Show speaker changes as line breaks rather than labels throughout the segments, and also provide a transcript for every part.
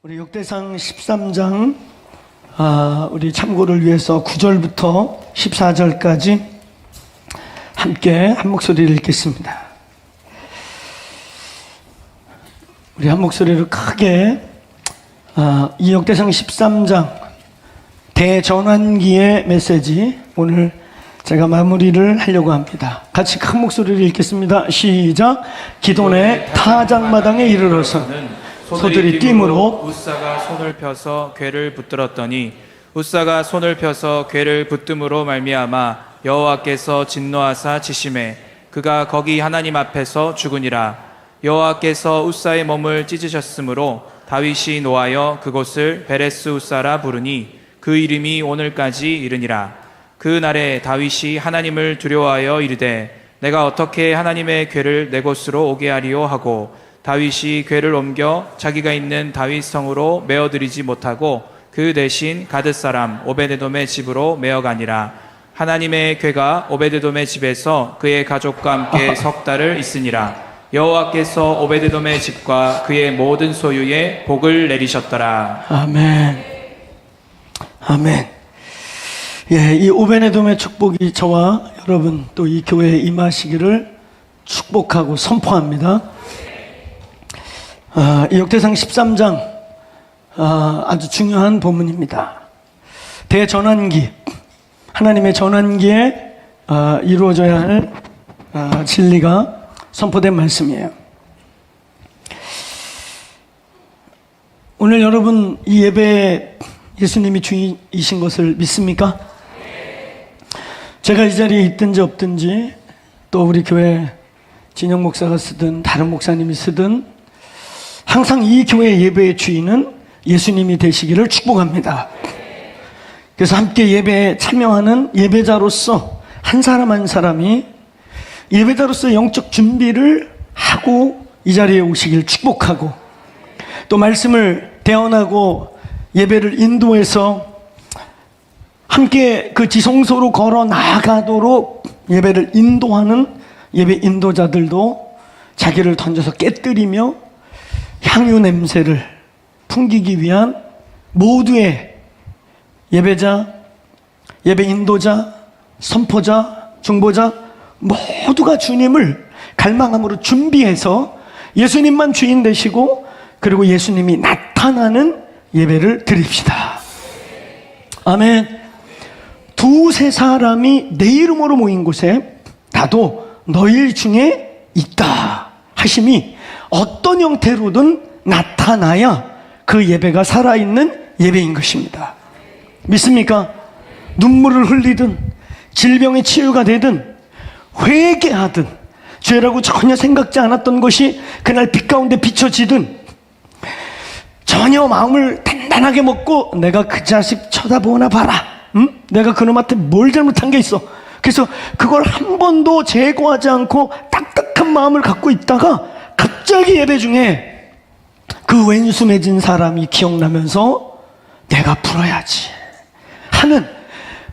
우리 역대상 13장 우리 참고를 위해서 9절부터 14절까지 함께 한 목소리를 읽겠습니다. 우리 한 목소리를 크게 이 역대상 13장 대전환기의 메시지 오늘 제가 마무리를 하려고 합니다. 같이 큰 목소리를 읽겠습니다. 시작. 기돈의 타작마당에 이르러서 소들이 띠므로
웃사가 손을 펴서 궤를 붙들었더니 웃사가 손을 펴서 궤를 붙듦으로 말미암아 여호와께서 진노하사 치심해 그가 거기 하나님 앞에서 죽으니라. 여호와께서 웃사의 몸을 찢으셨으므로 다윗이 노하여 그곳을 베레스 웃사라 부르니 그 이름이 오늘까지 이르니라. 그 날에 다윗이 하나님을 두려워하여 이르되 내가 어떻게 하나님의 궤를 내 곳으로 오게 하리요 하고 다윗이 궤를 옮겨 자기가 있는 다윗 성으로 메어들이지 못하고 그 대신 가드 사람 오베데돔의 집으로 메어가니라. 하나님의 궤가 오베데돔의 집에서 그의 가족과 함께 석 달을 있으니라. 여호와께서 오베데돔의 집과 그의 모든 소유에 복을 내리셨더라.
아멘. 아멘. 예, 이 오베데돔의 축복이 저와 여러분 또 이 교회에 임하시기를 축복하고 선포합니다. 이 역대상 13장 아주 중요한 본문입니다. 대전환기, 하나님의 전환기에 이루어져야 할 진리가 선포된 말씀이에요. 오늘 여러분 이 예배에 예수님이 주인이신 것을 믿습니까? 제가 이 자리에 있든지 없든지 또 우리 교회 진영 목사가 쓰든 다른 목사님이 쓰든 항상 이 교회 예배의 주인은 예수님이 되시기를 축복합니다. 그래서 함께 예배에 참여하는 예배자로서 한 사람 한 사람이 예배자로서 영적 준비를 하고 이 자리에 오시길 축복하고 또 말씀을 대언하고 예배를 인도해서 함께 그 지성소로 걸어 나아가도록 예배를 인도하는 예배 인도자들도 자기를 던져서 깨뜨리며 향유 냄새를 풍기기 위한 모두의 예배자, 예배 인도자, 선포자, 중보자 모두가 주님을 갈망함으로 준비해서 예수님만 주인 되시고 그리고 예수님이 나타나는 예배를 드립시다. 아멘. 두세 사람이 내 이름으로 모인 곳에 나도 너희 중에 있다 하심이 어떤 형태로든 나타나야 그 예배가 살아있는 예배인 것입니다. 믿습니까? 눈물을 흘리든 질병의 치유가 되든 회개하든 죄라고 전혀 생각지 않았던 것이 그날 빛 가운데 비춰지든 전혀 마음을 단단하게 먹고 내가 그 자식 쳐다보나 봐라. 내가 그놈한테 뭘 잘못한 게 있어. 그래서 그걸 한 번도 제거하지 않고 딱딱한 마음을 갖고 있다가 갑자기 예배 중에 그 왼수 맺은 사람이 기억나면서 내가 풀어야지 하는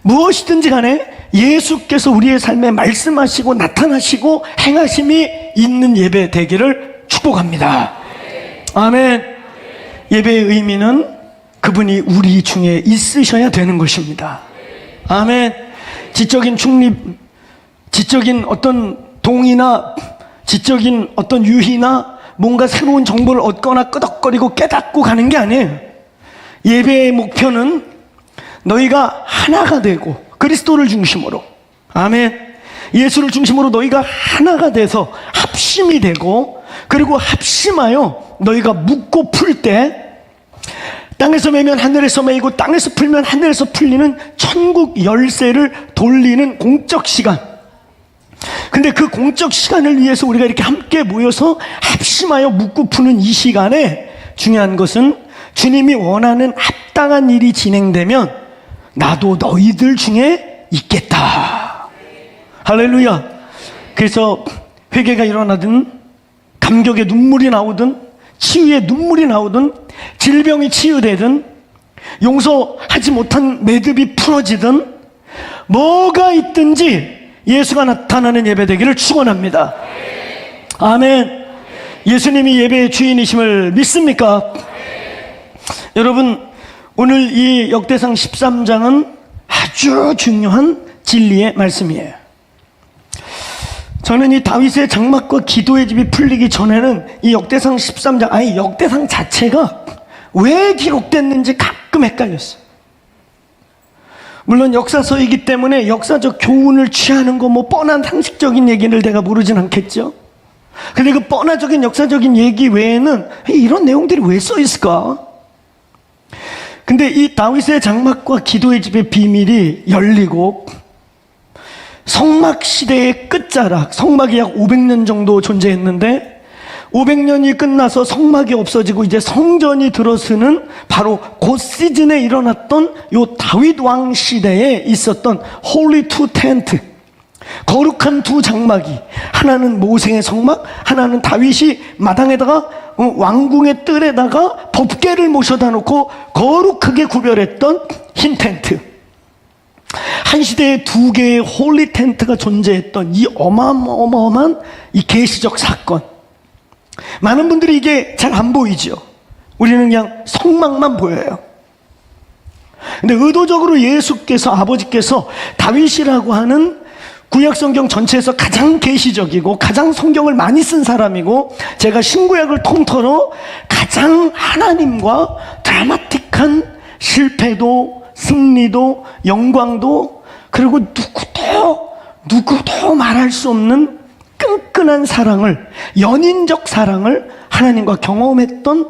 무엇이든지 간에 예수께서 우리의 삶에 말씀하시고 나타나시고 행하심이 있는 예배 되기를 축복합니다. 아멘. 예배의 의미는 그분이 우리 중에 있으셔야 되는 것입니다. 아멘. 지적인 중립, 지적인 어떤 동의나 지적인 어떤 유희나 뭔가 새로운 정보를 얻거나 끄덕거리고 깨닫고 가는 게 아니에요. 예배의 목표는 너희가 하나가 되고 그리스도를 중심으로, 아멘, 예수를 중심으로 너희가 하나가 돼서 합심이 되고 그리고 합심하여 너희가 묻고 풀 때 땅에서 매면 하늘에서 매이고 땅에서 풀면 하늘에서 풀리는 천국 열쇠를 돌리는 공적 시간. 근데 그 공적 시간을 위해서 우리가 이렇게 함께 모여서 합심하여 묻고 푸는 이 시간에 중요한 것은 주님이 원하는 합당한 일이 진행되면 나도 너희들 중에 있겠다. 할렐루야. 그래서 회개가 일어나든 감격의 눈물이 나오든 치유의 눈물이 나오든 질병이 치유되든 용서하지 못한 매듭이 풀어지든 뭐가 있든지 예수가 나타나는 예배 되기를 축원합니다. 아멘. 예수님이 예배의 주인이심을 믿습니까? 여러분, 오늘 이 역대상 13장은 아주 중요한 진리의 말씀이에요. 저는 이 다윗의 장막과 기도의 집이 풀리기 전에는 이 역대상 13장, 아니 역대상 자체가 왜 기록됐는지 가끔 헷갈렸어요. 물론 역사서이기 때문에 역사적 교훈을 취하는 거 뭐 뻔한 상식적인 얘기를 내가 모르진 않겠죠. 근데 그 뻔하적인 역사적인 얘기 외에는 이런 내용들이 왜 써 있을까? 근데 이 다윗의 장막과 기도의 집의 비밀이 열리고 성막 시대의 끝자락, 성막이 약 500년 정도 존재했는데 500년이 끝나서 성막이 없어지고 이제 성전이 들어서는 바로 그 시즌에 일어났던 요 다윗 왕 시대에 있었던 홀리 투 텐트, 거룩한 두 장막이, 하나는 모세의 성막, 하나는 다윗이 마당에다가 왕궁의 뜰에다가 법궤를 모셔다 놓고 거룩하게 구별했던 흰 텐트. 한 시대에 두 개의 홀리 텐트가 존재했던 이 어마어마한 이 계시적 사건. 많은 분들이 이게 잘 안 보이죠. 우리는 그냥 성막만 보여요. 근데 의도적으로 예수께서, 아버지께서 다윗이라고 하는 구약성경 전체에서 가장 계시적이고 가장 성경을 많이 쓴 사람이고 제가 신구약을 통틀어 가장 하나님과 드라마틱한 실패도 승리도 영광도 그리고 누구도 말할 수 없는 끈끈한 사랑을, 연인적 사랑을 하나님과 경험했던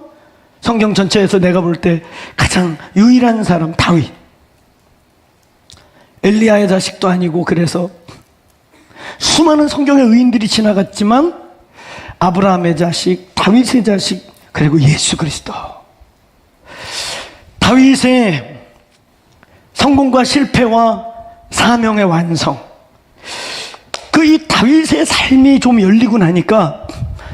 성경 전체에서 내가 볼 때 가장 유일한 사람, 다윗. 엘리야의 자식도 아니고, 그래서 수많은 성경의 의인들이 지나갔지만 아브라함의 자식, 다윗의 자식, 그리고 예수 그리스도. 다윗의 성공과 실패와 사명의 완성, 그 이 다윗의 삶이 좀 열리고 나니까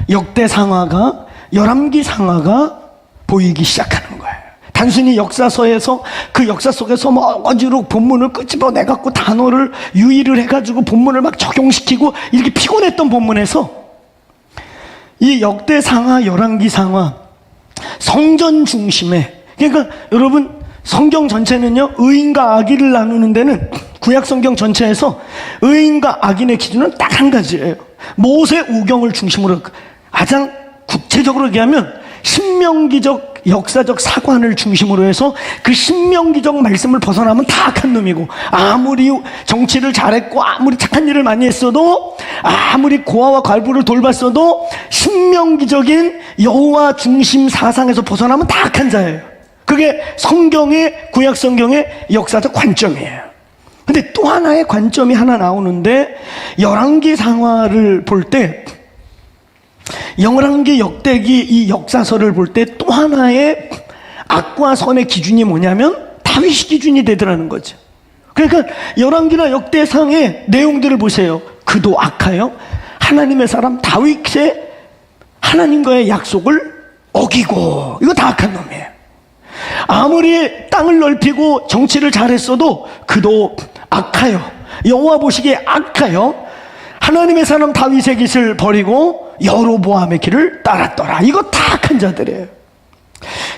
역대상하가, 열왕기상하가 보이기 시작하는 거예요. 단순히 역사서에서 그 역사 속에서 뭐 어거지로 본문을 끄집어내갖고 단어를 유의를 해가지고 본문을 막 적용시키고 이렇게 피곤했던 본문에서 이 역대상하, 열왕기상하, 성전 중심에, 그러니까 여러분 성경 전체는요, 의인과 악인을 나누는 데는 구약 성경 전체에서 의인과 악인의 기준은 딱 한 가지예요. 모세 우경을 중심으로, 가장 구체적으로 얘기하면 신명기적 역사적 사관을 중심으로 해서 그 신명기적 말씀을 벗어나면 다 악한 놈이고, 아무리 정치를 잘했고 아무리 착한 일을 많이 했어도, 아무리 고아와 과부를 돌봤어도 신명기적인 여호와 중심 사상에서 벗어나면 다 악한 자예요. 그게 성경의, 구약 성경의 역사적 관점이에요. 근데 또 하나의 관점이 하나 나오는데, 열왕기상하를 볼 때, 열왕기, 역대기 이 역사서를 볼 때 또 하나의 악과 선의 기준이 뭐냐면 다윗이 기준이 되더라는 거죠. 그러니까 열왕기나 역대상의 내용들을 보세요. 그도 악하여 하나님의 사람 다윗의 하나님과의 약속을 어기고, 이거 다 악한 놈이에요. 아무리 땅을 넓히고 정치를 잘했어도 그도 악하여, 여호와 보시기에 악하여 하나님의 사람 다윗의 길을 버리고 여로보암의 길을 따랐더라. 이거 다 악한 자들이에요.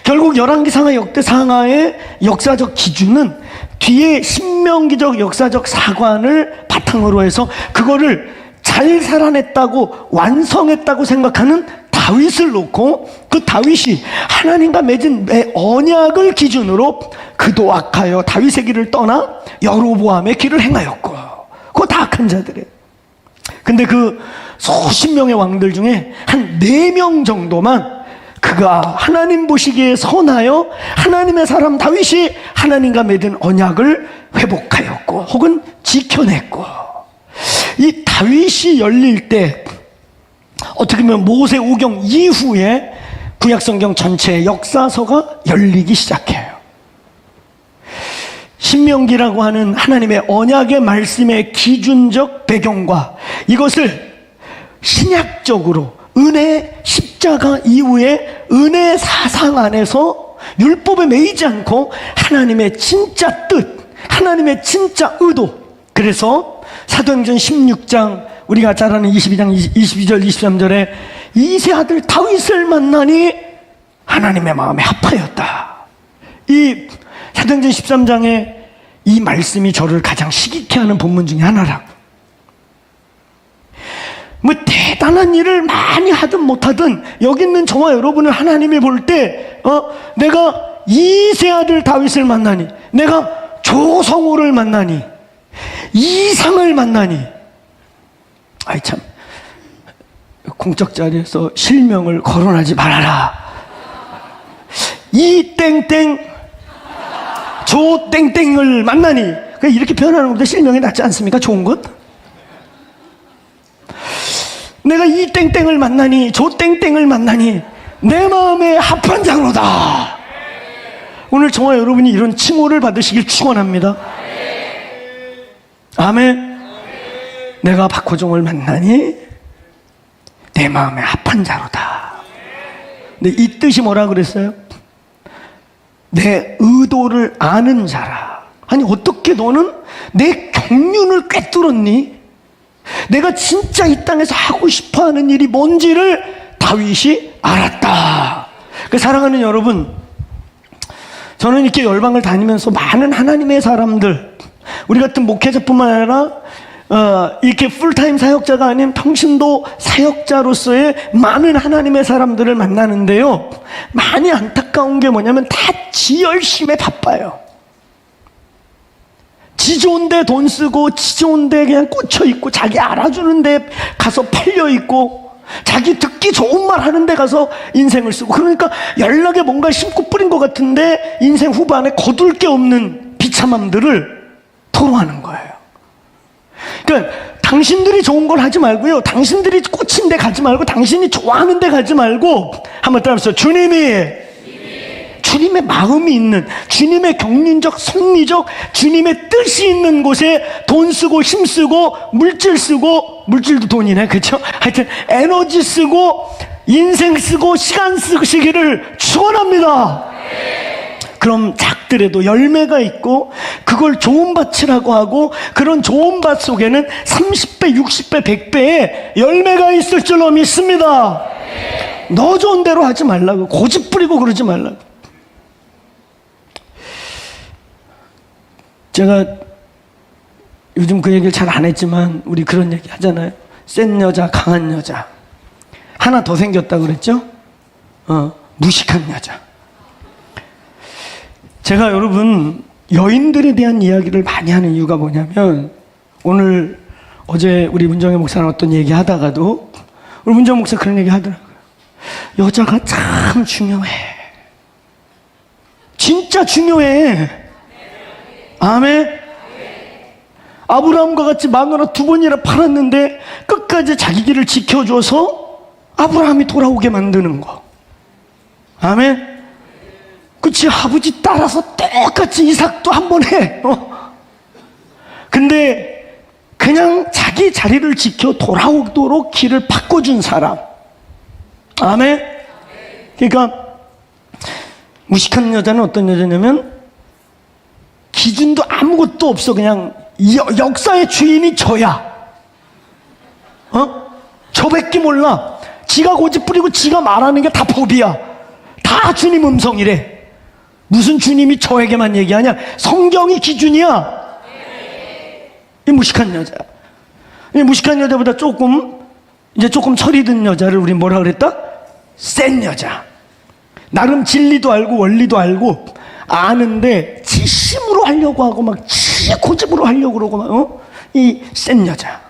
결국 열왕기상하, 역대상하의 역사적 기준은 뒤에 신명기적 역사적 사관을 바탕으로 해서 그거를 잘 살아냈다고, 완성했다고 생각하는 다윗을 놓고, 그 다윗이 하나님과 맺은 언약을 기준으로 그도 악하여 다윗의 길을 떠나 여로보암의 길을 행하였고, 그거 다 악한 자들이에요. 근데 그 수십 명의 왕들 중에 한 4명 정도만 그가 하나님 보시기에 선하여 하나님의 사람 다윗이 하나님과 맺은 언약을 회복하였고 혹은 지켜냈고, 이 다윗이 열릴 때 어떻게 보면 모세 우경 이후에 구약성경 전체의 역사서가 열리기 시작해요. 신명기라고 하는 하나님의 언약의 말씀의 기준적 배경과 이것을 신약적으로 은혜 십자가 이후에 은혜 사상 안에서 율법에 매이지 않고 하나님의 진짜 뜻, 하나님의 진짜 의도, 그래서 사도행전 16장 우리가 잘 아는 22장 22절 23절에 이세 아들 다윗을 만나니 하나님의 마음에 합하였다. 이 사도행전 13장에 이 말씀이 저를 가장 시기케 하는 본문 중에 하나라고. 뭐 대단한 일을 많이 하든 못하든 여기 있는 저와 여러분을 하나님이 볼 때 내가 이세 아들 다윗을 만나니, 내가 조성호를 만나니, 이상을 만나니, 아이 참, 공적 자리에서 실명을 거론하지 말아라. 이 땡땡 조 땡땡을 만나니, 이렇게 표현하는 것보다 실명이 낫지 않습니까? 좋은 것? 내가 이 땡땡을 만나니, 조 땡땡을 만나니 내 마음에 합한 장로다. 오늘 저와 여러분이 이런 칭호를 받으시길 축원합니다. 아멘. 내가 박호종을 만나니 내 마음에 합한 자로다. 근데 이 뜻이 뭐라 그랬어요? 내 의도를 아는 자라. 아니 어떻게 너는 내 경륜을 꿰뚫었니? 내가 진짜 이 땅에서 하고 싶어하는 일이 뭔지를 다윗이 알았다. 사랑하는 여러분, 저는 이렇게 열방을 다니면서 많은 하나님의 사람들, 우리 같은 목회자뿐만 아니라 이렇게 풀타임 사역자가 아닌 평신도 사역자로서의 많은 하나님의 사람들을 만나는데요, 많이 안타까운 게 뭐냐면 다 지 열심에 바빠요. 지 좋은데 돈 쓰고, 지 좋은데 그냥 꽂혀 있고, 자기 알아주는데 가서 팔려 있고, 자기 듣기 좋은 말 하는데 가서 인생을 쓰고, 그러니까 연락에 뭔가 심고 뿌린 것 같은데 인생 후반에 거둘 게 없는 비참함들을 토로하는 거예요. 그러니까 당신들이 좋은 걸 하지 말고요, 당신들이 꽂힌 데 가지 말고, 당신이 좋아하는 데 가지 말고, 한번 따라해보세요. 주님의 마음이 있는, 주님의 경륜적, 성리적, 주님의 뜻이 있는 곳에 돈 쓰고, 힘 쓰고, 물질 쓰고, 물질도 돈이네, 그렇죠? 하여튼 에너지 쓰고, 인생 쓰고, 시간 쓰시기를 축원합니다. 그럼 작더라도 열매가 있고, 그걸 좋은 밭이라고 하고, 그런 좋은 밭 속에는 30배, 60배, 100배의 열매가 있을 줄로 믿습니다. 너 좋은 대로 하지 말라고, 고집 부리고 그러지 말라고. 제가 요즘 그 얘기를 잘 안 했지만 우리 그런 얘기 하잖아요. 센 여자, 강한 여자. 하나 더 생겼다고 그랬죠? 무식한 여자. 제가 여러분 여인들에 대한 이야기를 많이 하는 이유가 뭐냐면, 어제 우리 문정혜 목사랑 어떤 얘기 하다가도 우리 문정혜 목사 그런 얘기 하더라고요. 여자가 참 중요해. 진짜 중요해. 아멘. 아브라함과 같이 마누라 2번이나 팔았는데 끝까지 자기 길을 지켜줘서 아브라함이 돌아오게 만드는 거. 아멘. 그치, 아버지 따라서 똑같이 이삭도 한 번 해. 근데 그냥 자기 자리를 지켜 돌아오도록 길을 바꿔준 사람. 아멘. 그러니까 무식한 여자는 어떤 여자냐면 기준도 아무것도 없어. 그냥 역사의 주인이 저야. 저밖에 몰라. 지가 고집 부리고 지가 말하는 게 다 법이야. 다 주님 음성이래. 무슨 주님이 저에게만 얘기하냐? 성경이 기준이야. 이 무식한 여자. 이 무식한 여자보다 조금 철이 든 여자를 우리 뭐라 그랬다? 센 여자. 나름 진리도 알고 원리도 알고 아는데 지심으로 하려고 하고 막 고집으로 하려고 그러고 막 이 센 여자.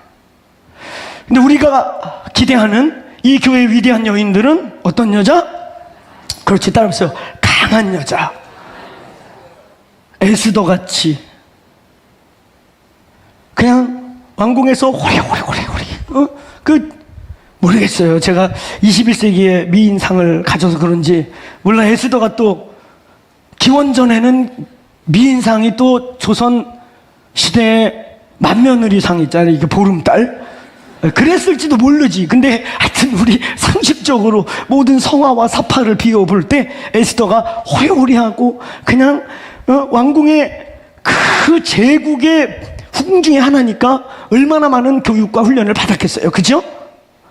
근데 우리가 기대하는 이 교회의 위대한 여인들은 어떤 여자? 그렇지, 따라해보세요. 강한 여자. 에스더 같이 그냥 왕궁에서 호리호리 모르겠어요. 제가 21세기의 미인상을 가져서 그런지 몰라. 에스더가 또 기원전에는 미인상이 또 조선 시대의 맏며느리상 있잖아요. 이게 보름달. 그랬을지도 모르지. 근데 하여튼 우리 상식적으로 모든 성화와 사파를 비워볼 때 에스더가 호리호리하고 그냥 왕궁의 그 제국의 후궁 중에 하나니까 얼마나 많은 교육과 훈련을 받았겠어요. 그죠?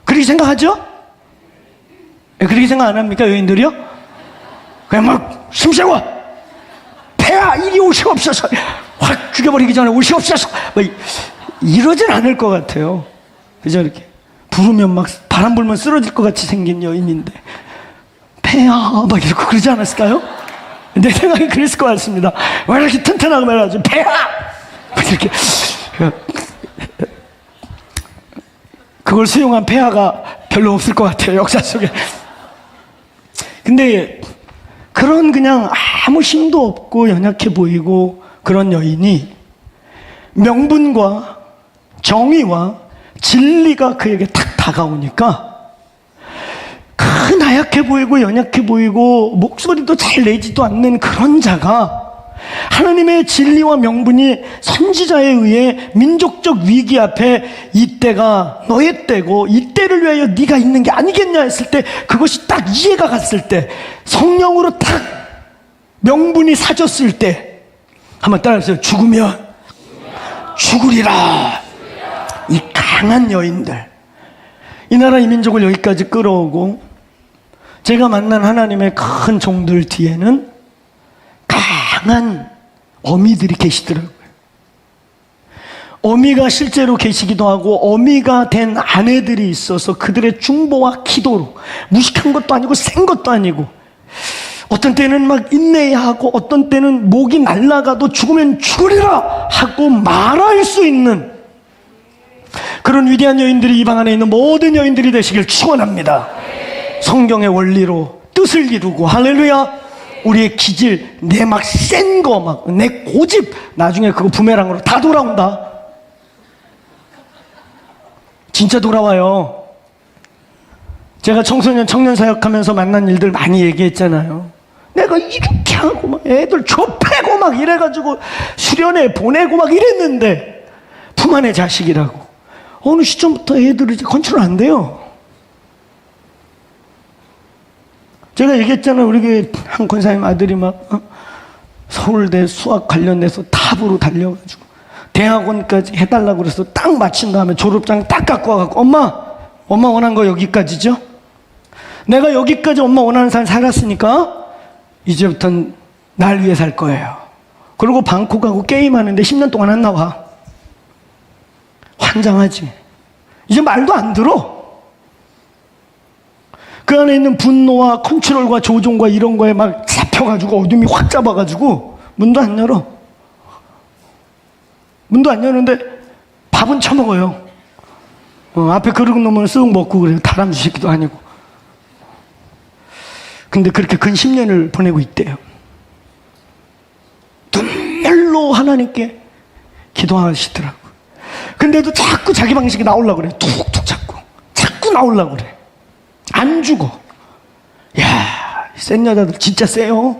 그렇게 생각하죠? 그렇게 생각 안 합니까, 여인들이요? 그냥 막 힘세워 폐하 이리 오시옵소서, 확 죽여버리기 전에 오시옵소서, 뭐 이러진 않을 것 같아요. 그죠? 이렇게 부르면 막 바람 불면 쓰러질 것 같이 생긴 여인인데 폐하 막 이러고 그러지 않았을까요? 내 생각에 그랬을 것 같습니다. 왜 이렇게 튼튼하고 말하지? 폐하 막 이렇게. 그걸 수용한 폐하가 별로 없을 것 같아요, 역사 속에. 근데 그런 그냥 아무 힘도 없고 연약해 보이고 그런 여인이 명분과 정의와 진리가 그에게 탁 다가오니까 그 나약해 보이고 연약해 보이고 목소리도 잘 내지도 않는 그런 자가 하나님의 진리와 명분이 선지자에 의해 민족적 위기 앞에 이때가 너의 때고 이때를 위하여 네가 있는 게 아니겠냐 했을 때 그것이 딱 이해가 갔을 때 성령으로 딱 명분이 사졌을 때 한번 따라하세요. 죽으면 죽으리라. 이 강한 여인들, 이 나라 이 민족을 여기까지 끌어오고 제가 만난 하나님의 큰 종들 뒤에는 강한 어미들이 계시더라고요. 어미가 실제로 계시기도 하고 어미가 된 아내들이 있어서 그들의 중보와 기도로 무식한 것도 아니고 센 것도 아니고 어떤 때는 막 인내해야 하고 어떤 때는 목이 날아가도 죽으면 죽으리라 하고 말할 수 있는 그런 위대한 여인들이 이 방 안에 있는 모든 여인들이 되시길 축원합니다. 성경의 원리로 뜻을 이루고 할렐루야. 우리의 기질, 내 막 센 거, 막 내 고집 나중에 그거 부메랑으로 다 돌아온다. 진짜 돌아와요. 제가 청소년 청년 사역하면서 만난 일들 많이 얘기했잖아요. 내가 이렇게 하고 막 애들 좁히고 막 이래가지고 수련회 보내고 막 이랬는데 품 안의 자식이라고 어느 시점부터 애들이 이제 컨트롤 안 돼요. 제가 얘기했잖아요. 우리 교회 한 권사님 아들이 막 서울대 수학 관련돼서 탑으로 달려가지고 대학원까지 해달라고 그래서 딱 마친 다음에 졸업장 딱 갖고 와갖고 엄마 원한 거 여기까지죠? 내가 여기까지 엄마 원하는 삶 살았으니까 이제부터는 날 위해 살 거예요. 그리고 방콕 가고 게임하는데 10년 동안 안 나와. 환장하지. 이제 말도 안 들어. 그 안에 있는 분노와 컨트롤과 조종과 이런 거에 막 잡혀가지고 어둠이 확 잡아가지고 문도 안 열어. 문도 안 여는데 밥은 처먹어요. 앞에 그릇 놈은 쓱 먹고 그래요. 다람쥐 새끼도 아니고. 근데 그렇게 근 10년을 보내고 있대요. 눈물로 하나님께 기도하시더라고요. 근데도 자꾸 자기 방식이 나오려고 그래. 툭툭 자꾸 나오려고 그래. 안 죽어. 야, 센 여자들 진짜 세요.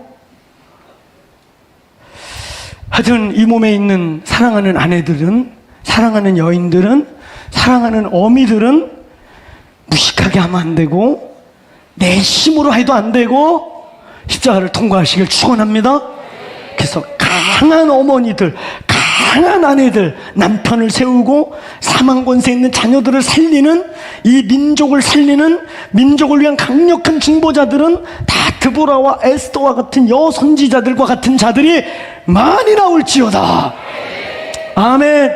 하여튼 이 몸에 있는 사랑하는 아내들은, 사랑하는 여인들은, 사랑하는 어미들은 무식하게 하면 안 되고 내 힘으로 해도 안 되고 십자가를 통과하시길 축원합니다. 그래서 강한 어머니들, 강한 아내들, 남편을 세우고 사망 권세 있는 자녀들을 살리는, 이 민족을 살리는, 민족을 위한 강력한 중보자들은 다 드보라와 에스더와 같은 여선지자들과 같은 자들이 많이 나올지어다. 아멘.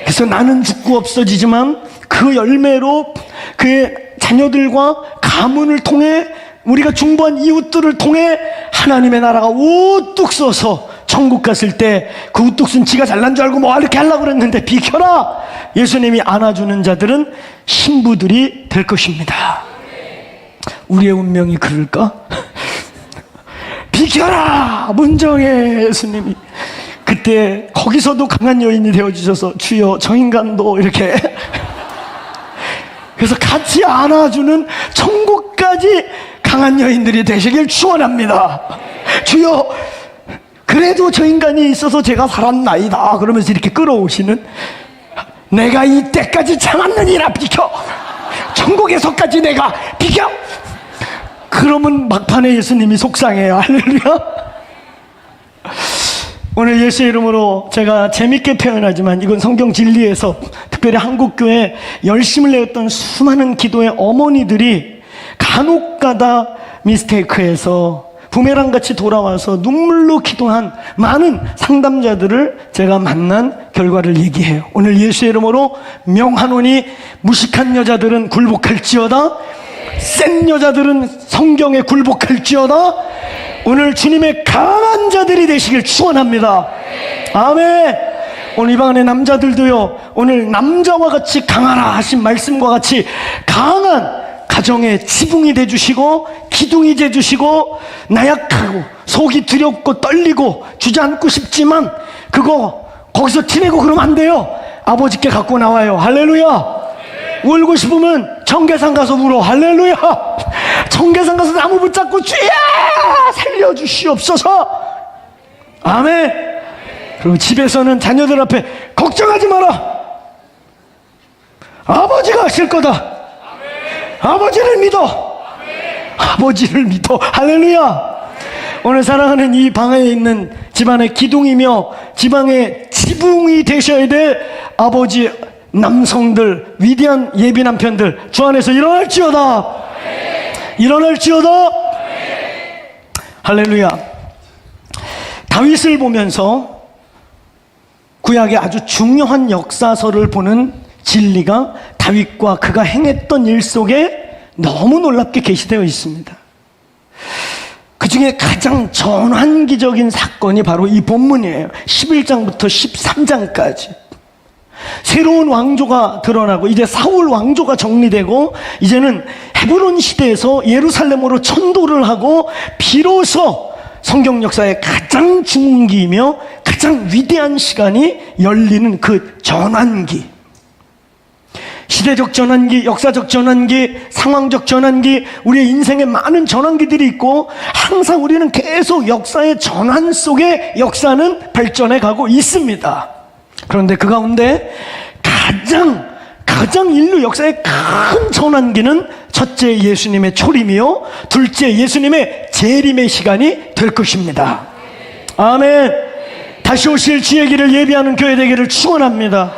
그래서 나는 죽고 없어지지만 그 열매로 그의 자녀들과 가문을 통해 우리가 중보한 이웃들을 통해 하나님의 나라가 우뚝 서서 천국 갔을 때 그 우뚝순 지가 잘난 줄 알고 뭐 이렇게 하려고 그랬는데 비켜라. 예수님이 안아주는 자들은 신부들이 될 것입니다. 우리의 운명이 그럴까? 비켜라 문정의 예수님이 그때 거기서도 강한 여인이 되어주셔서 주여 저 인간도 이렇게 그래서 같이 안아주는 천국까지 강한 여인들이 되시길 축원합니다. 주여 그래도 저 인간이 있어서 제가 살았나이다 그러면서 이렇게 끌어오시는, 내가 이때까지 참았느니라 비켜, 천국에서까지 내가 비켜. 그러면 막판에 예수님이 속상해요. 할렐루야. 오늘 예수의 이름으로 제가 재밌게 표현하지만 이건 성경 진리에서 특별히 한국교회 열심을 내었던 수많은 기도의 어머니들이 간혹가다 미스테이크해서 부메랑같이 돌아와서 눈물로 기도한 많은 상담자들을 제가 만난 결과를 얘기해요. 오늘 예수의 이름으로 명하노니 무식한 여자들은 굴복할지어다, 센 여자들은 성경에 굴복할지어다. 오늘 주님의 강한 자들이 되시길 축원합니다. 아멘. 오늘 이 방 안에 남자들도요, 오늘 남자와 같이 강하라 하신 말씀과 같이 강한 가정의 지붕이 돼주시고 기둥이 돼주시고, 나약하고 속이 두렵고 떨리고 주저앉고 싶지만 그거 거기서 티내고 그러면 안 돼요. 아버지께 갖고 나와요. 할렐루야. 울고 싶으면 청계산 가서 울어. 할렐루야. 청계산 가서 나무 붙잡고 주야 살려주시옵소서. 아멘. 그리고 집에서는 자녀들 앞에 걱정하지 마라, 아버지가 하실 거다. 아버지를 믿어. 아버지를 믿어. 할렐루야. 오늘 사랑하는 이 방에 있는 집안의 기둥이며 지방의 지붕이 되셔야 될 아버지 남성들, 위대한 예비 남편들 주 안에서 일어날지어다. 일어날지어다. 할렐루야. 다윗을 보면서 구약의 아주 중요한 역사서를 보는 진리가 다윗과 그가 행했던 일 속에 너무 놀랍게 게시되어 있습니다. 그 중에 가장 전환기적인 사건이 바로 이 본문이에요. 11장부터 13장까지. 새로운 왕조가 드러나고 이제 사울 왕조가 정리되고 이제는 헤브론 시대에서 예루살렘으로 천도를 하고 비로소 성경 역사의 가장 중기이며 가장 위대한 시간이 열리는 그 전환기. 시대적 전환기, 역사적 전환기, 상황적 전환기, 우리의 인생에 많은 전환기들이 있고 항상 우리는 계속 역사의 전환 속에 역사는 발전해 가고 있습니다. 그런데 그 가운데 가장 인류 역사의 큰 전환기는 첫째 예수님의 초림이요, 둘째 예수님의 재림의 시간이 될 것입니다. 아멘. 다시 오실 주의 길을 예비하는 교회 되기를 축원합니다.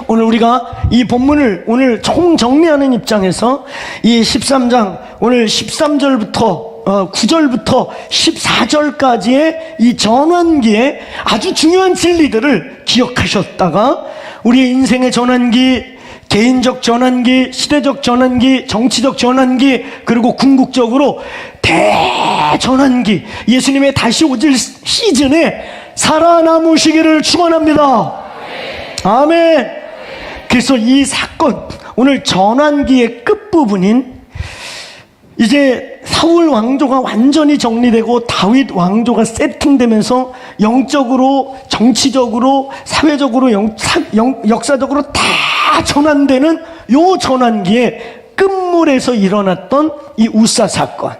오늘 우리가 이 본문을 오늘 총정리하는 입장에서 이 13장 오늘 13절부터 9절부터 14절까지의 이 전환기에 아주 중요한 진리들을 기억하셨다가 우리의 인생의 전환기, 개인적 전환기, 시대적 전환기, 정치적 전환기, 그리고 궁극적으로 대전환기, 예수님의 다시 오실 시즌에 살아남으시기를 축원합니다. 아멘. 그래서 이 사건, 오늘 전환기의 끝부분인 이제 사울 왕조가 완전히 정리되고 다윗 왕조가 세팅되면서 영적으로, 정치적으로, 사회적으로, 역사적으로 다 전환되는 요 전환기의 끝물에서 일어났던 이 우사 사건.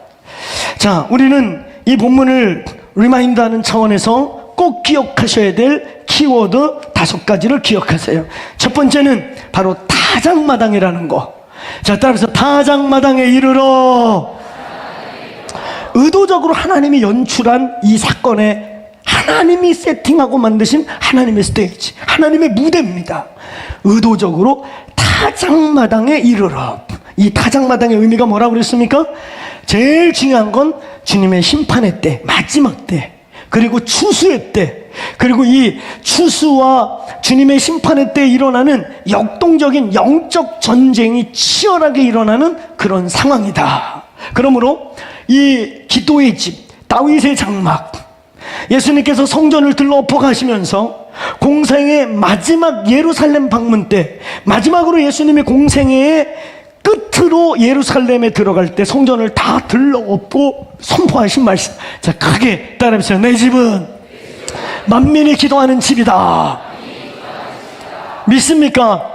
자, 우리는 이 본문을 리마인드하는 차원에서 꼭 기억하셔야 될 키워드 5가지를 기억하세요. 첫 번째는 바로 타작마당이라는 거. 자, 따라서 타작마당에 이르러. 의도적으로 하나님이 연출한 이 사건에 하나님이 세팅하고 만드신 하나님의 스테이지, 하나님의 무대입니다. 의도적으로 타작마당에 이르러. 이 타작마당의 의미가 뭐라고 그랬습니까? 제일 중요한 건 주님의 심판의 때, 마지막 때, 그리고 추수의 때, 그리고 이 추수와 주님의 심판의 때 일어나는 역동적인 영적 전쟁이 치열하게 일어나는 그런 상황이다. 그러므로 이 기도의 집, 다윗의 장막, 예수님께서 성전을 들러엎어 가시면서 공생의 마지막 예루살렘 방문 때, 마지막으로 예수님의 공생의 끝으로 예루살렘에 들어갈 때 성전을 다 들러엎고 선포하신 말씀. 자, 크게 따라해보세요. 내 집은 만민이 기도하는 집이다. 믿습니까?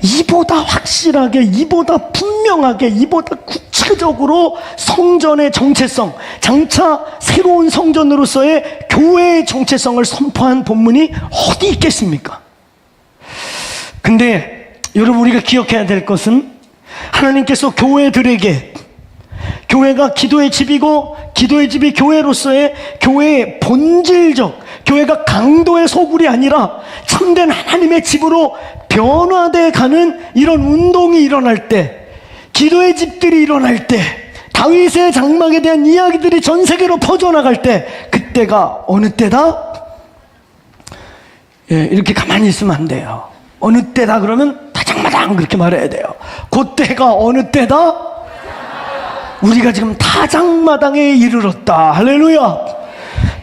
이보다 확실하게, 이보다 분명하게, 이보다 구체적으로 성전의 정체성, 장차 새로운 성전으로서의 교회의 정체성을 선포한 본문이 어디 있겠습니까? 근데 여러분, 우리가 기억해야 될 것은 하나님께서 교회들에게, 교회가 기도의 집이고 기도의 집이 교회로서의 교회의 본질적, 교회가 강도의 소굴이 아니라 참된 하나님의 집으로 변화돼 가는 이런 운동이 일어날 때, 기도의 집들이 일어날 때, 다윗의 장막에 대한 이야기들이 전 세계로 퍼져나갈 때, 그때가 어느 때다? 예, 이렇게 가만히 있으면 안 돼요. 어느 때다 그러면 타장마당 그렇게 말해야 돼요. 그때가 어느 때다? 우리가 지금 타장마당에 이르렀다. 할렐루야.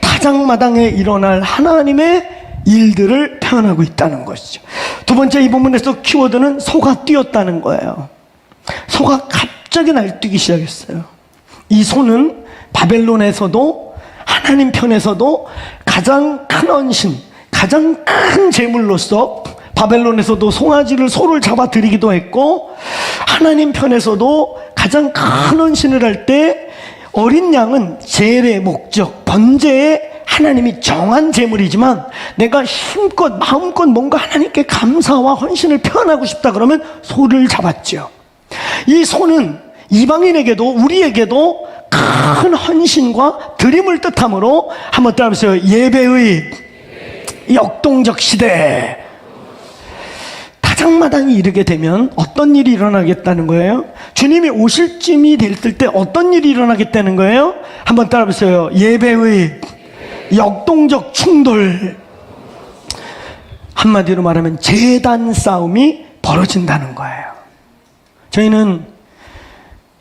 타장마당에 일어날 하나님의 일들을 표현하고 있다는 것이죠. 두 번째, 이 본문에서 키워드는 소가 뛰었다는 거예요. 소가 갑자기 날뛰기 시작했어요. 이 소는 바벨론에서도 하나님 편에서도 가장 큰 헌신, 가장 큰 제물로서 바벨론에서도 소를 잡아 드리기도 했고, 하나님 편에서도 가장 큰 헌신을 할 때 어린 양은 제일의 목적, 번제에 하나님이 정한 제물이지만 내가 힘껏 마음껏 뭔가 하나님께 감사와 헌신을 표현하고 싶다 그러면 소를 잡았죠. 이 소는 이방인에게도 우리에게도 큰 헌신과 드림을 뜻하므로, 한번 따라해보세요. 예배의 역동적 시대. 타장마당이 이르게 되면 어떤 일이 일어나겠다는 거예요? 주님이 오실 쯤이 될 때 어떤 일이 일어나겠다는 거예요? 한번 따라해보세요. 예배의 역동적 충돌. 한마디로 말하면 제단 싸움이 벌어진다는 거예요. 저희는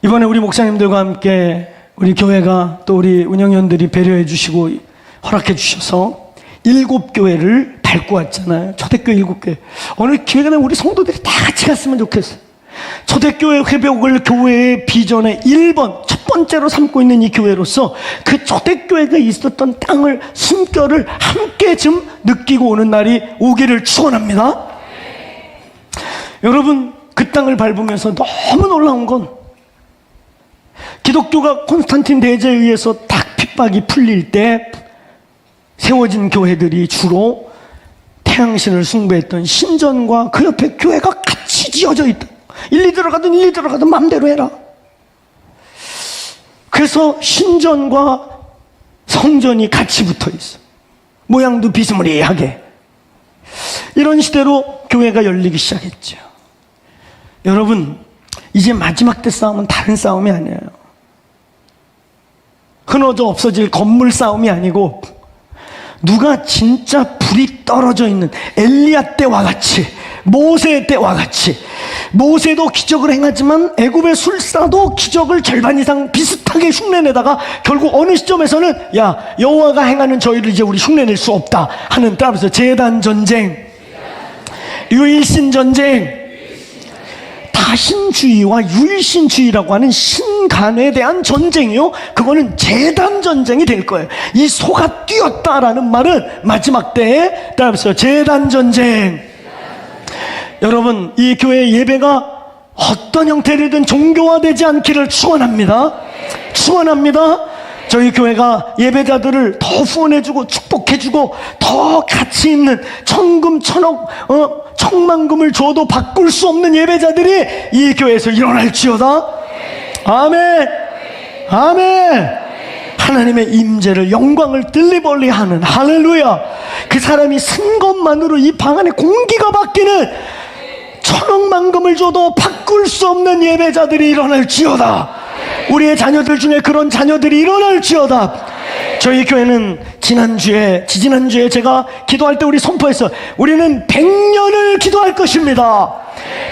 이번에 우리 목사님들과 함께 우리 교회가 또 우리 운영위원들이 배려해 주시고 허락해 주셔서 7교회를 밟고 왔잖아요. 초대교회 7교회. 어느 기회가 되면 우리 성도들이 다 같이 갔으면 좋겠어요. 초대교회 회복을 교회의 비전의 1번, 첫 번째로 삼고 있는 이 교회로서 그 초대교회가 있었던 땅을, 숨결을 함께 좀 느끼고 오는 날이 오기를 축원합니다. 여러분, 그 땅을 밟으면서 너무 놀라운 건, 기독교가 콘스탄틴 대제에 의해서 딱 핍박이 풀릴 때 세워진 교회들이 주로 태양신을 숭배했던 신전과 그 옆에 교회가 같이 지어져 있다. 1, 2 들어가든 마음대로 해라. 그래서 신전과 성전이 같이 붙어 있어. 모양도 비스무리하게. 이런 시대로 교회가 열리기 시작했죠. 여러분, 이제 마지막 때 싸움은 다른 싸움이 아니에요. 흐어져 없어질 건물 싸움이 아니고, 누가 진짜 불이 떨어져 있는 엘리야 때와 같이, 모세 때와 같이, 모세도 기적을 행하지만 애굽의 술사도 기적을 절반 이상 비슷하게 흉내내다가 결국 어느 시점에서는 야, 여호와가 행하는 저희를 이제 우리 흉내낼 수 없다 하는, 따라서 제단 전쟁, 유일신 전쟁, 다신주의와 유일신주의라고 하는 신간에 대한 전쟁이요, 그거는 제단 전쟁이 될 거예요. 이 소가 뛰었다라는 말은 마지막 때에, 따라서 제단 전쟁. 여러분, 이 교회 예배가 어떤 형태로든 종교화되지 않기를 축원합니다. 축원합니다. 저희 교회가 예배자들을 더 후원해주고 축복해주고 더 가치 있는 천금 천억 천만금을 줘도 바꿀 수 없는 예배자들이 이 교회에서 일어날지어다. 아멘. 아멘. 하나님의 임재를, 영광을 딜리버리하는, 할렐루야. 그 사람이 쓴 것만으로 이 방 안에 공기가 바뀌는, 천억만금을 줘도 바꿀 수 없는 예배자들이 일어날지어다. 우리의 자녀들 중에 그런 자녀들이 일어날지어다. 저희 교회는 지지난주에 제가 기도할 때 우리 선포했어요. 우리는 100년을 기도할 것입니다.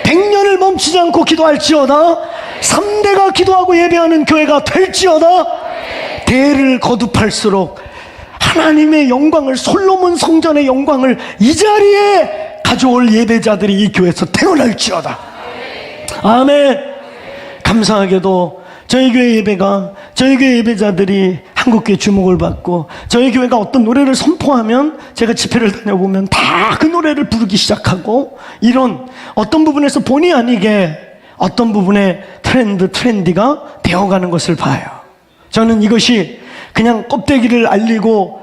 100년을 멈추지 않고 기도할지어다. 3대가 기도하고 예배하는 교회가 될지어다. 대를 거듭할수록 하나님의 영광을, 솔로몬 성전의 영광을 이 자리에 가져올 예배자들이 이 교회에서 태어날지어다. 아멘. 감사하게도 저희 교회 예배가, 저희 교회 예배자들이 한국교회 주목을 받고, 저희 교회가 어떤 노래를 선포하면 제가 집회를 다녀보면 다 그 노래를 부르기 시작하고, 이런 어떤 부분에서 본의 아니게 어떤 부분의 트렌디가 되어가는 것을 봐요. 저는 이것이 그냥 껍데기를 알리고,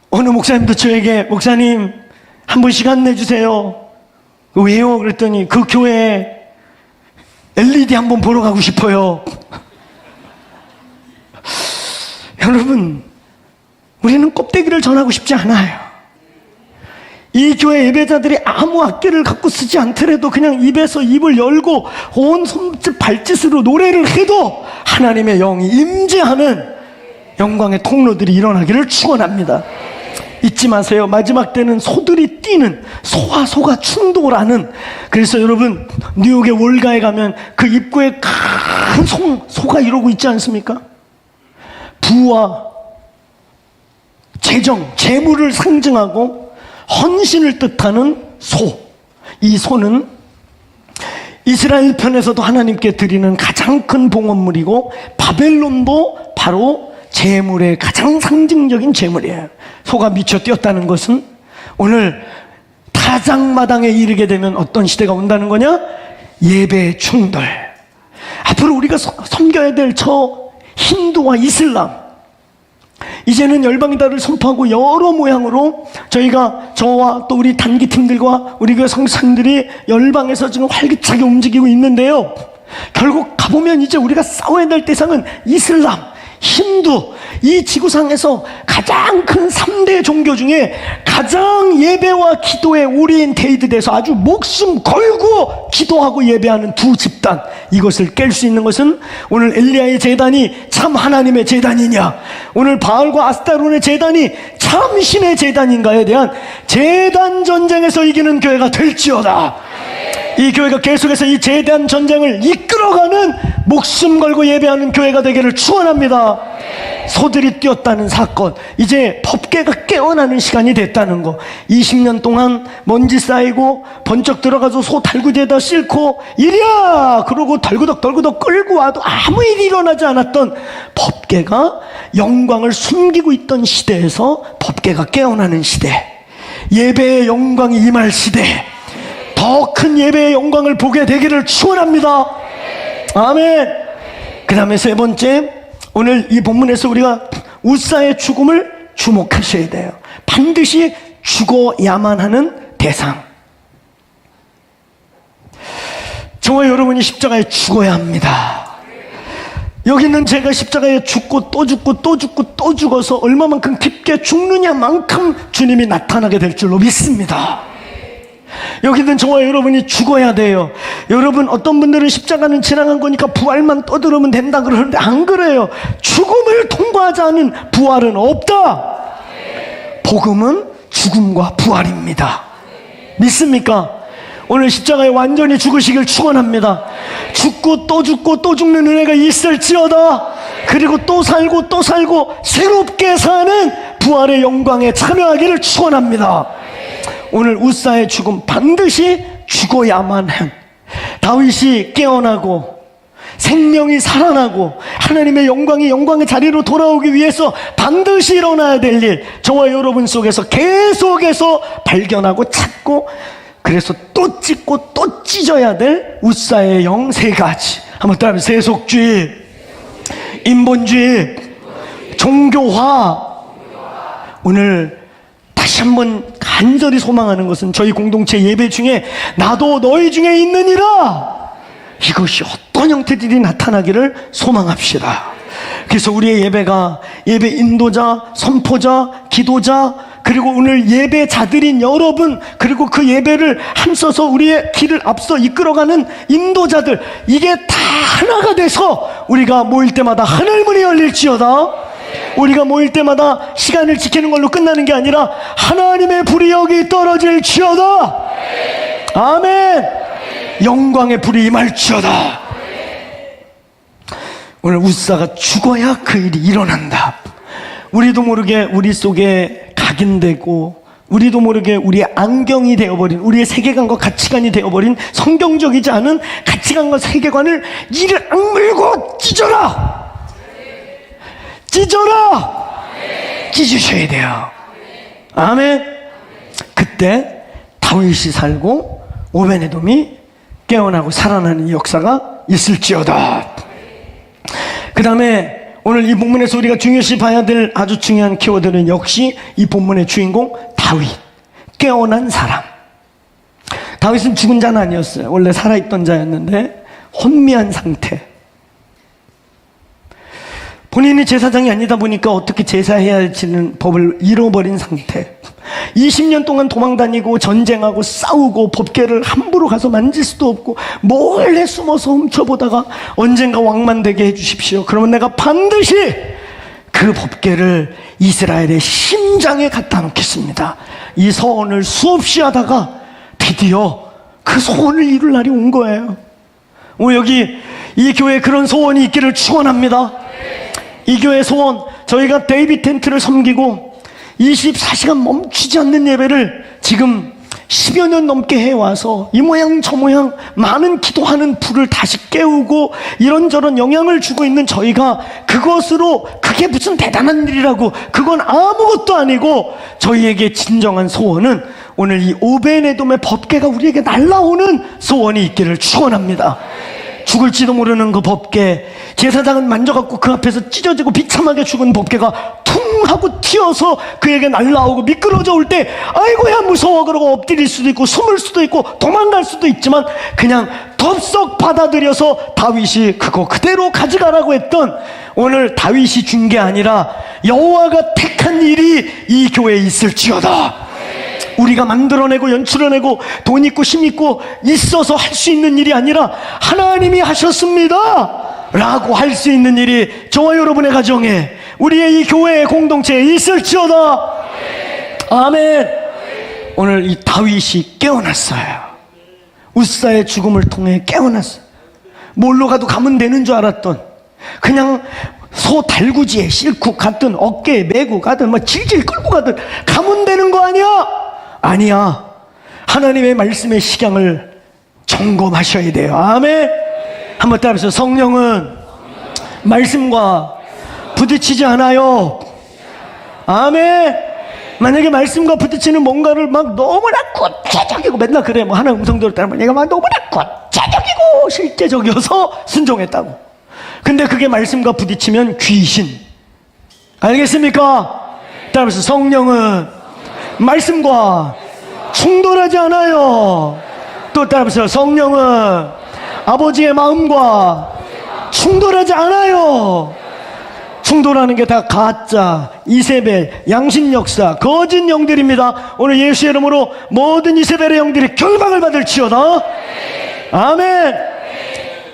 어느 목사님도 저에게 목사님 한 번 시간 내주세요. 왜요? 그랬더니 그 교회에 LED 한번 보러 가고 싶어요. 여러분, 우리는 껍데기를 전하고 싶지 않아요. 이 교회 예배자들이 아무 악기를 갖고 쓰지 않더라도 그냥 입에서 입을 열고 온 손짓 발짓으로 노래를 해도 하나님의 영이 임재하는 영광의 통로들이 일어나기를 축원합니다. 잊지 마세요. 마지막 때는 소들이 뛰는, 소와 소가 충돌하는. 그래서 여러분, 뉴욕의 월가에 가면 그 입구에 큰 소가 이러고 있지 않습니까? 부와 재정, 재물을 상징하고 헌신을 뜻하는 소. 이 소는 이스라엘 편에서도 하나님께 드리는 가장 큰 봉헌물이고, 바벨론도 바로 재물의 가장 상징적인 재물이에요. 소가 미쳐 뛰었다는 것은 오늘 타작마당에 이르게 되면 어떤 시대가 온다는 거냐? 예배 충돌. 앞으로 우리가 섬겨야 될 저 힌두와 이슬람, 이제는 열방이다를 선포하고 여러 모양으로 저와 또 우리 단기팀들과 우리 교회 성사님들이 열방에서 지금 활기차게 움직이고 있는데요, 결국 가보면 이제 우리가 싸워야 될 대상은 이슬람, 힌두, 이 지구상에서 가장 큰 3대 종교 중에 가장 예배와 기도에 오리엔테이드 돼서 아주 목숨 걸고 기도하고 예배하는 두 집단, 이것을 깰 수 있는 것은 오늘 엘리야의 제단이 참 하나님의 제단이냐, 오늘 바알과 아스타론의 제단이 참 신의 제단인가에 대한 제단 전쟁에서 이기는 교회가 될지어다. 이 교회가 계속해서 이 제단 전쟁을 이끌어가는, 목숨 걸고 예배하는 교회가 되기를 축원합니다. 소들이 뛰었다는 사건, 이제 법궤가 깨어나는 시간이 됐다는 거. 20년 동안 먼지 쌓이고 번쩍 들어가서 소 달구지에다 싣고 이리야 그러고 덜그덕 끌고 와도 아무 일이 일어나지 않았던 법궤가 영광을 숨기고 있던 시대에서 법궤가 깨어나는 시대, 예배의 영광이 임할 시대, 더 큰 예배의 영광을 보게 되기를 축원합니다. 아멘. 그 다음에 세 번째, 오늘 이 본문에서 우리가 우사의 죽음을 주목하셔야 돼요. 반드시 죽어야만 하는 대상. 저와 여러분이 십자가에 죽어야 합니다. 여기 있는 제가 십자가에 죽고 또 죽고 또 죽고 또 죽어서 얼마만큼 깊게 죽느냐만큼 주님이 나타나게 될 줄로 믿습니다. 여기 있는 저와 여러분이 죽어야 돼요. 여러분, 어떤 분들은 십자가는 지나간 거니까 부활만 떠들으면 된다 그러는데 안 그래요. 죽음을 통과하지 않은 부활은 없다. 복음은 죽음과 부활입니다. 믿습니까? 오늘 십자가에 완전히 죽으시길 축원합니다. 죽고 또 죽고 또 죽는 은혜가 있을지어다. 그리고 또 살고 또 살고 새롭게 사는 부활의 영광에 참여하기를 축원합니다. 오늘 우사의 죽음, 반드시 죽어야만 한, 다윗이 깨어나고 생명이 살아나고 하나님의 영광이 영광의 자리로 돌아오기 위해서 반드시 일어나야 될 일, 저와 여러분 속에서 계속해서 발견하고 찾고, 그래서 또 찢고 또 찢어야 될 우사의 영 세 가지. 한번 따라해. 세속주의, 인본주의, 종교화. 오늘 다시 한번 간절히 소망하는 것은 저희 공동체 예배 중에 나도 너희 중에 있느니라, 이것이 어떤 형태들이 나타나기를 소망합시다. 그래서 우리의 예배가 예배 인도자, 선포자, 기도자, 그리고 오늘 예배자들인 여러분, 그리고 그 예배를 함써서 우리의 길을 앞서 이끌어가는 인도자들, 이게 다 하나가 돼서 우리가 모일 때마다 하늘문이 열릴지어다. 우리가 모일 때마다 시간을 지키는 걸로 끝나는 게 아니라 하나님의 불이 여기 떨어질지어다. 아멘. 영광의 불이 임할지어다. 오늘 우사가 죽어야 그 일이 일어난다. 우리도 모르게 우리 속에 각인되고, 우리도 모르게 우리의 안경이 되어버린, 우리의 세계관과 가치관이 되어버린 성경적이지 않은 가치관과 세계관을 이를 악물고 찢어라! 찢어라! 찢으셔야 돼요. 아멘. 그때 다윗이 살고 오베네돔이 깨어나고 살아나는 역사가 있을지어다. 그 다음에 오늘 이 본문에서 우리가 중요시 봐야 될 아주 중요한 키워드는 역시 이 본문의 주인공 다윗, 깨어난 사람. 다윗은 죽은 자는 아니었어요. 원래 살아있던 자였는데 혼미한 상태. 본인이 제사장이 아니다 보니까 어떻게 제사해야 할지는 법을 잃어버린 상태. 20년 동안 도망다니고 전쟁하고 싸우고 법궤를 함부로 가서 만질 수도 없고 몰래 숨어서 훔쳐보다가 언젠가 왕만 되게 해주십시오. 그러면 내가 반드시 그 법궤를 이스라엘의 심장에 갖다 놓겠습니다. 이 소원을 수없이 하다가 드디어 그 소원을 이룰 날이 온 거예요. 오늘 여기 이 교회에 그런 소원이 있기를 축원합니다. 이 교회 소원, 저희가 데이비 텐트를 섬기고 24시간 멈추지 않는 예배를 지금 10여 년 넘게 해와서 이 모양 저 모양 많은 기도하는 불을 다시 깨우고 이런저런 영향을 주고 있는 저희가 그것으로 그게 무슨 대단한 일이라고, 그건 아무것도 아니고 저희에게 진정한 소원은 오늘 이 오벤에돔의 법궤가 우리에게 날라오는 소원이 있기를 축원합니다. 죽을지도 모르는 그 법궤, 제사장은 만져갖고 그 앞에서 찢어지고 비참하게 죽은 법궤가 퉁 하고 튀어서 그에게 날라오고 미끄러져 올 때 아이고야 무서워 그러고 엎드릴 수도 있고 숨을 수도 있고 도망갈 수도 있지만 그냥 덥석 받아들여서 다윗이 그거 그대로 가져가라고 했던, 오늘 다윗이 준 게 아니라 여호와가 택한 일이 이 교회에 있을지어다. 우리가 만들어내고 연출해내고 돈 있고 힘 있고 있어서 할 수 있는 일이 아니라 하나님이 하셨습니다 라고 할 수 있는 일이 저와 여러분의 가정에, 우리의 이 교회의 공동체에 있을지어다. 아멘. 오늘 이 다윗이 깨어났어요. 웃사의 죽음을 통해 깨어났어요. 뭘로 가도 가면 되는 줄 알았던, 그냥 소 달구지에 싣고 가든 어깨에 메고 가든 뭐 질질 끌고 가든 가면 되는 거 아니야? 아니야. 하나님의 말씀의 식양을 점검하셔야 돼요. 아멘. 한번 따라서 성령은 말씀과 부딪히지 않아요. 아멘. 만약에 말씀과 부딪히는 뭔가를 막 너무나 구체적이고 맨날 그래 뭐 하나님 음성 들었다면 얘가 막 너무나 구체적이고 실제적이어서 순종했다고. 근데 그게 말씀과 부딪히면 귀신. 알겠습니까? 따라서 성령은 말씀과 충돌하지 않아요. 또 따라서 성령은 아버지의 마음과 충돌하지 않아요. 충돌하는 게 다 가짜, 이세벨, 양신역사, 거짓 영들입니다. 오늘 예수의 이름으로 모든 이세벨의 영들이 결박을 받을지어다. 아멘.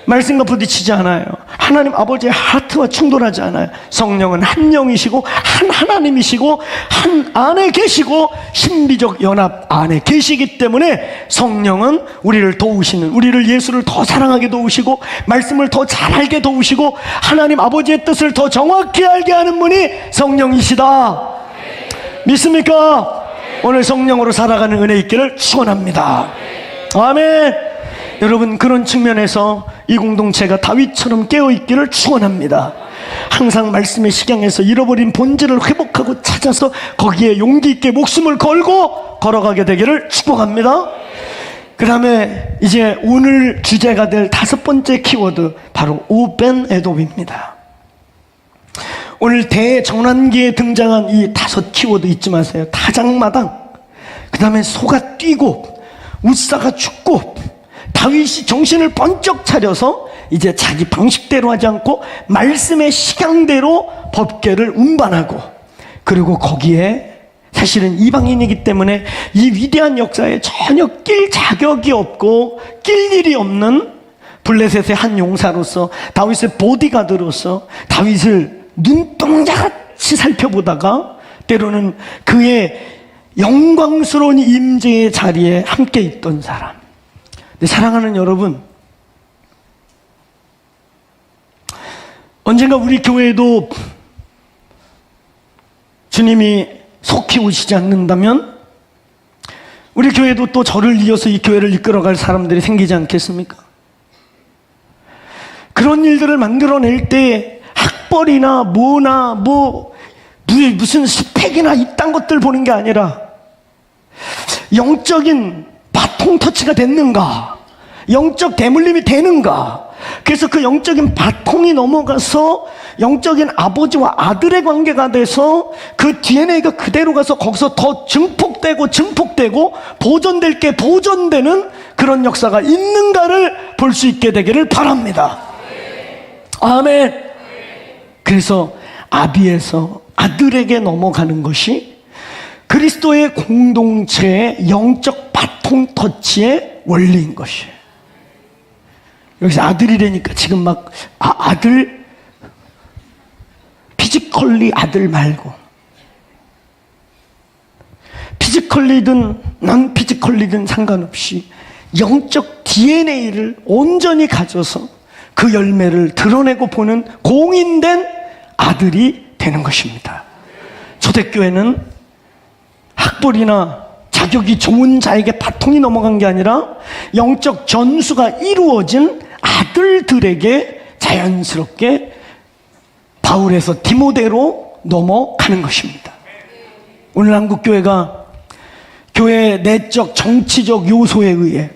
말씀과 부딪히지 않아요. 하나님 아버지의 하트와 충돌하지 않아요. 성령은 한 영이시고 한 하나님이시고 한 안에 계시고 신비적 연합 안에 계시기 때문에 성령은 우리를 도우시는, 우리를 예수를 더 사랑하게 도우시고 말씀을 더 잘 알게 도우시고 하나님 아버지의 뜻을 더 정확히 알게 하는 분이 성령이시다. 믿습니까? 오늘 성령으로 살아가는 은혜 있기를 축원합니다. 아멘. 여러분, 그런 측면에서 이 공동체가 다윗처럼 깨어있기를 축원합니다. 항상 말씀의 식양에서 잃어버린 본질을 회복하고 찾아서 거기에 용기 있게 목숨을 걸고 걸어가게 되기를 축복합니다. 그 다음에 이제 오늘 주제가 될 5번째 키워드, 바로 오벤에돔입니다. 오늘 대전환기에 등장한 이 5 키워드 잊지 마세요. 타작마당, 그 다음에 소가 뛰고 웃사가 죽고 다윗이 정신을 번쩍 차려서 이제 자기 방식대로 하지 않고 말씀의 식양대로 법궤를 운반하고, 그리고 거기에 사실은 이방인이기 때문에 이 위대한 역사에 전혀 낄 자격이 없고 낄 일이 없는 블레셋의 한 용사로서, 다윗의 보디가드로서 다윗을 눈동자같이 살펴보다가 때로는 그의 영광스러운 임재의 자리에 함께 있던 사람. 사랑하는 여러분, 언젠가 우리 교회에도 주님이 속히 오시지 않는다면 우리 교회도 또 저를 이어서 이 교회를 이끌어갈 사람들이 생기지 않겠습니까? 그런 일들을 만들어낼 때 학벌이나 뭐나 무슨 스펙이나 이딴 것들 보는 게 아니라 영적인 바통 터치가 됐는가, 영적 대물림이 되는가. 그래서 그 영적인 바통이 넘어가서 영적인 아버지와 아들의 관계가 돼서 그 DNA가 그대로 가서 거기서 더 증폭되고 보존될 게 보존되는 그런 역사가 있는가를 볼 수 있게 되기를 바랍니다. 아멘. 그래서 아비에서 아들에게 넘어가는 것이 그리스도의 공동체의 영적 바통 터치의 원리인 것이에요. 여기서 아들이라니까 지금 막 아들, 피지컬리 아들 말고 피지컬리든 난 피지컬리든 상관없이 영적 DNA를 온전히 가져서 그 열매를 드러내고 보는 공인된 아들이 되는 것입니다. 초대교회는 학벌이나 자격이 좋은 자에게 바통이 넘어간 게 아니라 영적 전수가 이루어진 아들들에게 자연스럽게 바울에서 디모데로 넘어가는 것입니다. 오늘 한국교회가 교회의 내적 정치적 요소에 의해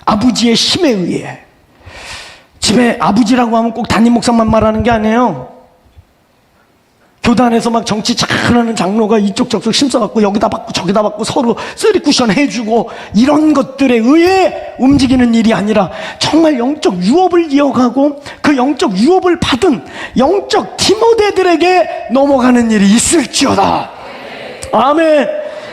아버지의 힘에 의해 집에 아버지라고 하면 꼭 담임 목사만 말하는 게 아니에요. 교단에서 막 정치 잘하는 장로가 이쪽 저쪽 힘써갖고 여기다 받고 저기다 받고 서로 쓰리쿠션 해주고 이런 것들에 의해 움직이는 일이 아니라 정말 영적 유업을 이어가고 그 영적 유업을 받은 영적 디모데들에게 넘어가는 일이 있을지어다. 아멘.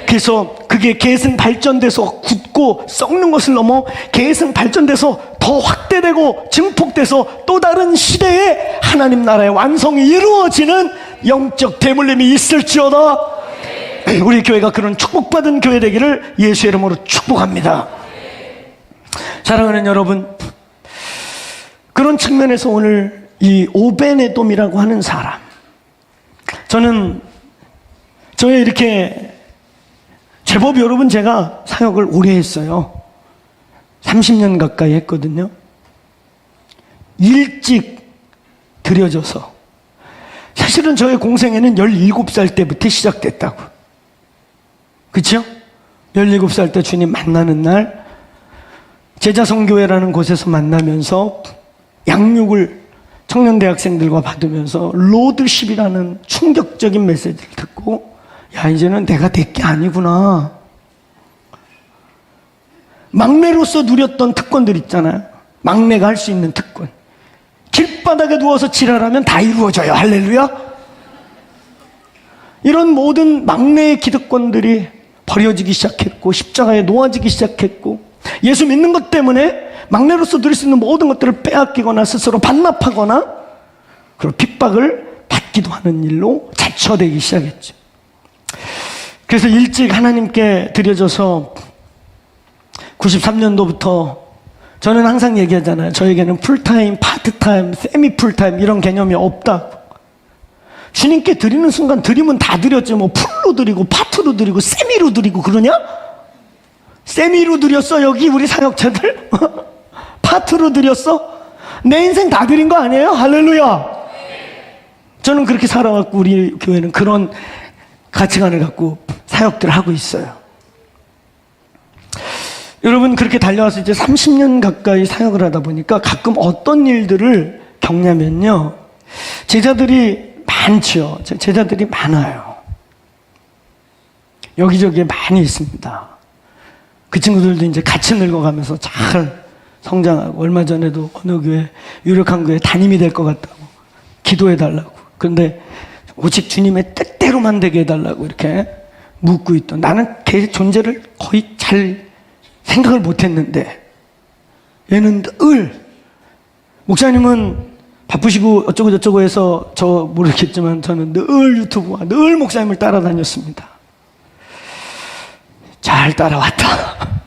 그래서 그게 계승 발전돼서 굳고 썩는 것을 넘어 계승 발전돼서 더 확대되고 증폭돼서 또 다른 시대에 하나님 나라의 완성이 이루어지는 영적 대물림이 있을지어다. 우리 교회가 그런 축복받은 교회 되기를 예수의 이름으로 축복합니다. 사랑하는 여러분, 그런 측면에서 오늘 이 오베네돔이라고 하는 사람, 저는 저의 이렇게 제법 여러분 제가 사역을 오래 했어요. 30년 가까이 했거든요. 일찍 들여져서 사실은 저의 공생애는 17살 때부터 시작됐다고. 그렇죠? 17살 때 주님 만나는 날 제자성교회라는 곳에서 만나면서 양육을 청년대학생들과 받으면서 로드십이라는 충격적인 메시지를 듣고 야, 이제는 내가 될 게 아니구나. 막내로서 누렸던 특권들 있잖아요. 막내가 할 수 있는 특권. 길바닥에 누워서 지랄하면 다 이루어져요. 할렐루야. 이런 모든 막내의 기득권들이 버려지기 시작했고 십자가에 놓아지기 시작했고 예수 믿는 것 때문에 막내로서 누릴 수 있는 모든 것들을 빼앗기거나 스스로 반납하거나 그리고 핍박을 받기도 하는 일로 자처되기 시작했죠. 그래서 일찍 하나님께 드려져서 93년도부터 저는 항상 얘기하잖아요. 저에게는 풀타임, 파트타임, 세미 풀타임 이런 개념이 없다. 주님께 드리는 순간 드리면 다 드렸죠. 뭐 풀로 드리고 파트로 드리고 세미로 드리고 그러냐? 세미로 드렸어 여기 우리 사역자들? 파트로 드렸어? 내 인생 다 드린 거 아니에요? 할렐루야. 저는 그렇게 살아왔고 우리 교회는 그런 가치관을 갖고 사역들을 하고 있어요. 여러분 그렇게 달려와서 이제 30년 가까이 사역을 하다 보니까 가끔 어떤 일들을 겪냐면요. 제자들이 많죠. 제자들이 많아요. 여기저기에 많이 있습니다. 그 친구들도 이제 같이 늙어가면서 잘 성장하고 얼마 전에도 어느 교회 유력한 교회 담임이 될 것 같다고 기도해달라고. 그런데 오직 주님의 뜻대로만 되게 해달라고 이렇게 묻고 있던 나는 걔 존재를 거의 잘 생각을 못했는데 얘는 늘 목사님은 바쁘시고 어쩌고 저쩌고 해서 저 모르겠지만 저는 늘 유튜브와 늘 목사님을 따라다녔습니다. 잘 따라왔다.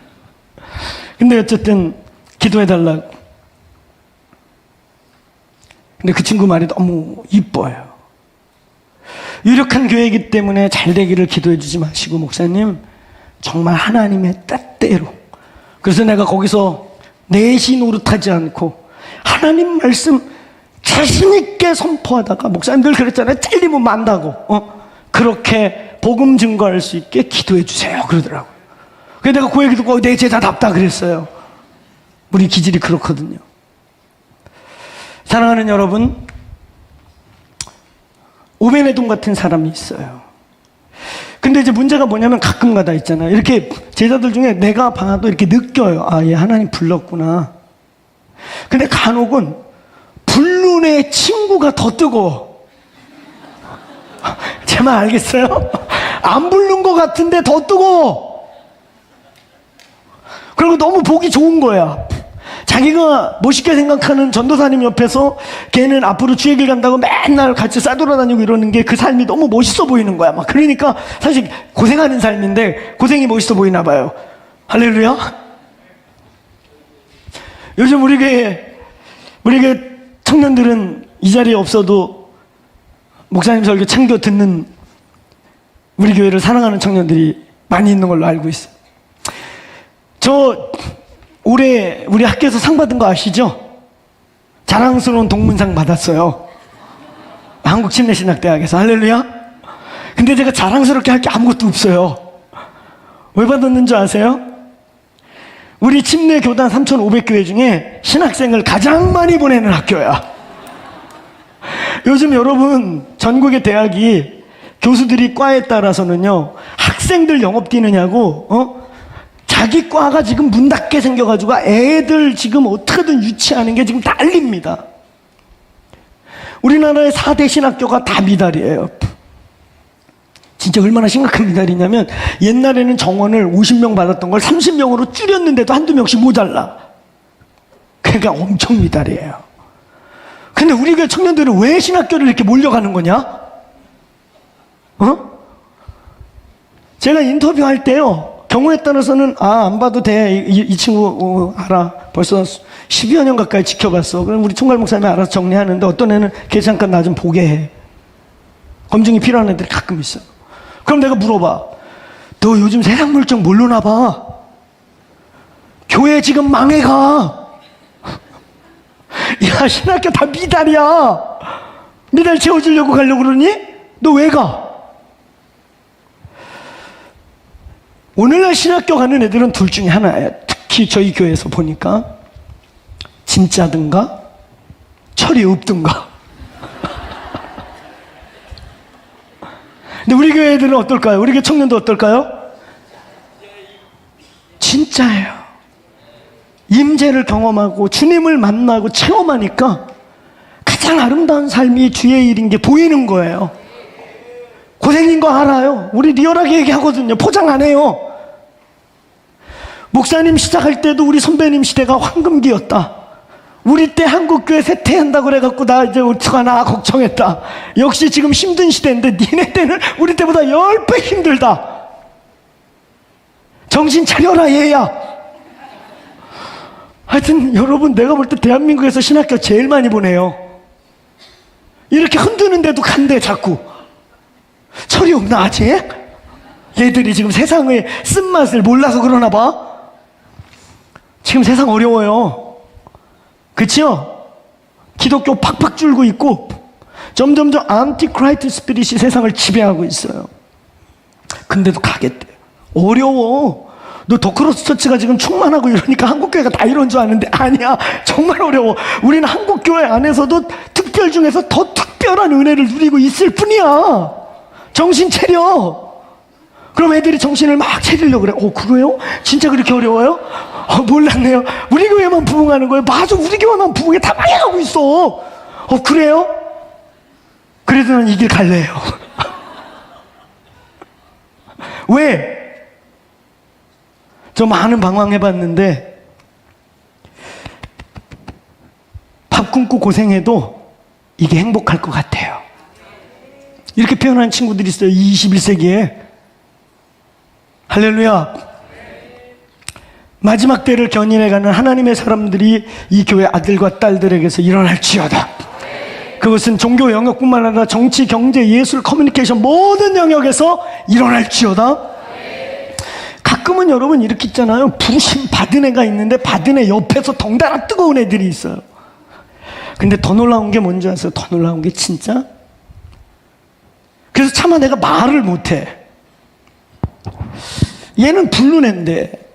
근데 어쨌든 기도해달라고. 근데 그 친구 말이 너무 이뻐요. 유력한 교회이기 때문에 잘 되기를 기도해 주지 마시고 목사님 정말 하나님의 뜻대로. 그래서 내가 거기서 내시 노릇하지 않고 하나님 말씀 자신 있게 선포하다가 목사님 늘 그랬잖아요. 잘리면 만다고. 그렇게 복음 증거할 수 있게 기도해 주세요 그러더라고요. 그래서 내가 그 얘기 듣고 내 제자답다 그랬어요. 우리 기질이 그렇거든요. 사랑하는 여러분, 오베네돔 같은 사람이 있어요. 근데 이제 문제가 뭐냐면 가끔가다 있잖아요. 이렇게 제자들 중에 내가 봐도 이렇게 느껴요. 아, 얘 하나님 불렀구나. 근데 간혹은 불른 애 친구가 더 뜨거워. 제 말 알겠어요? 안 부른 것 같은데 더 뜨거워. 그리고 너무 보기 좋은 거야. 자기가 멋있게 생각하는 전도사님 옆에서 걔는 앞으로 주의 길 간다고 맨날 같이 싸돌아다니고 이러는 게 그 삶이 너무 멋있어 보이는 거야. 막 그러니까 사실 고생하는 삶인데 고생이 멋있어 보이나 봐요. 할렐루야. 요즘 우리 교회 청년들은 이 자리에 없어도 목사님 설교 챙겨 듣는 우리 교회를 사랑하는 청년들이 많이 있는 걸로 알고 있어요. 저 올해 우리 학교에서 상 받은 거 아시죠? 자랑스러운 동문상 받았어요. 한국침례신학대학에서. 할렐루야. 근데 제가 자랑스럽게 할 게 아무것도 없어요. 왜 받았는 줄 아세요? 우리 침례교단 3,500교회 중에 신학생을 가장 많이 보내는 학교야. 요즘 여러분 전국의 대학이 교수들이 과에 따라서는요, 학생들 영업 뛰느냐고 자기 과가 지금 문 닫게 생겨가지고 애들 지금 어떻게든 유치하는 게 지금 난립니다. 우리나라의 4대 신학교가 다 미달이에요. 진짜 얼마나 심각한 미달이냐면 옛날에는 정원을 50명 받았던 걸 30명으로 줄였는데도 한두 명씩 모자라. 그러니까 엄청 미달이에요. 근데 우리 교회 청년들은 왜 신학교를 이렇게 몰려가는 거냐? 제가 인터뷰할 때요, 경우에 따라서는 안 봐도 돼. 이 친구 알아. 벌써 10여 년 가까이 지켜봤어. 그럼 우리 총괄 목사님이 알아서 정리하는데 어떤 애는 걔 잠깐 나 좀 보게 해. 검증이 필요한 애들이 가끔 있어. 그럼 내가 물어봐. 너 요즘 세상 물정 모르나 봐. 교회 지금 망해가. 야, 신학교 다 미달이야. 미달 채워주려고 가려고 그러니? 너 왜 가? 오늘날 신학교 가는 애들은 둘 중에 하나예요. 특히 저희 교회에서 보니까 진짜든가 철이 없든가. 근데 우리 교회 애들은 어떨까요? 우리 교회 청년도 어떨까요? 진짜예요. 임재를 경험하고 주님을 만나고 체험하니까 가장 아름다운 삶이 주의 일인 게 보이는 거예요. 고생인 거 알아요. 우리 리얼하게 얘기하거든요. 포장 안 해요. 목사님 시작할 때도 우리 선배님 시대가 황금기였다. 우리 때 한국교회 쇠퇴한다고 그래갖고 나 이제 어떡하나 걱정했다. 역시 지금 힘든 시대인데 니네 때는 우리 때보다 10배 힘들다. 정신 차려라 얘야. 하여튼 여러분, 내가 볼 때 대한민국에서 신학교 제일 많이 보내요. 이렇게 흔드는데도 간대 자꾸. 철이 없나 아직? 얘들이 지금 세상의 쓴맛을 몰라서 그러나 봐. 지금 세상 어려워요. 그치요? 기독교 팍팍 줄고 있고 점점점 안티크라이트 스피릿이 세상을 지배하고 있어요. 근데도 가겠대. 어려워. 너 더크로스 처치가 지금 충만하고 이러니까 한국교회가 다 이런 줄 아는데 아니야. 정말 어려워. 우리는 한국교회 안에서도 특별 중에서 더 특별한 은혜를 누리고 있을 뿐이야. 정신 차려. 그럼 애들이 정신을 막 차리려고 그래. 그래요? 진짜 그렇게 어려워요? 몰랐네요. 우리 교회만 부흥하는 거예요. 맞아, 우리 교회만 부흥해. 다 망해가고 있어. 그래요? 그래도 난 이 길 갈래요. 왜? 저 많은 방황해봤는데 밥 굶고 고생해도 이게 행복할 것 같아요. 이렇게 표현하는 친구들이 있어요. 21세기에. 할렐루야. 마지막 때를 견인해가는 하나님의 사람들이 이 교회 아들과 딸들에게서 일어날지어다. 그것은 종교 영역뿐만 아니라 정치, 경제, 예술, 커뮤니케이션 모든 영역에서 일어날지어다. 가끔은 여러분 이렇게 있잖아요. 부르심 받은 애가 있는데 받은 애 옆에서 덩달아 뜨거운 애들이 있어요. 근데 더 놀라운 게 뭔지 아세요? 더 놀라운 게 진짜? 그래서 차마 내가 말을 못해. 얘는 부른 애인데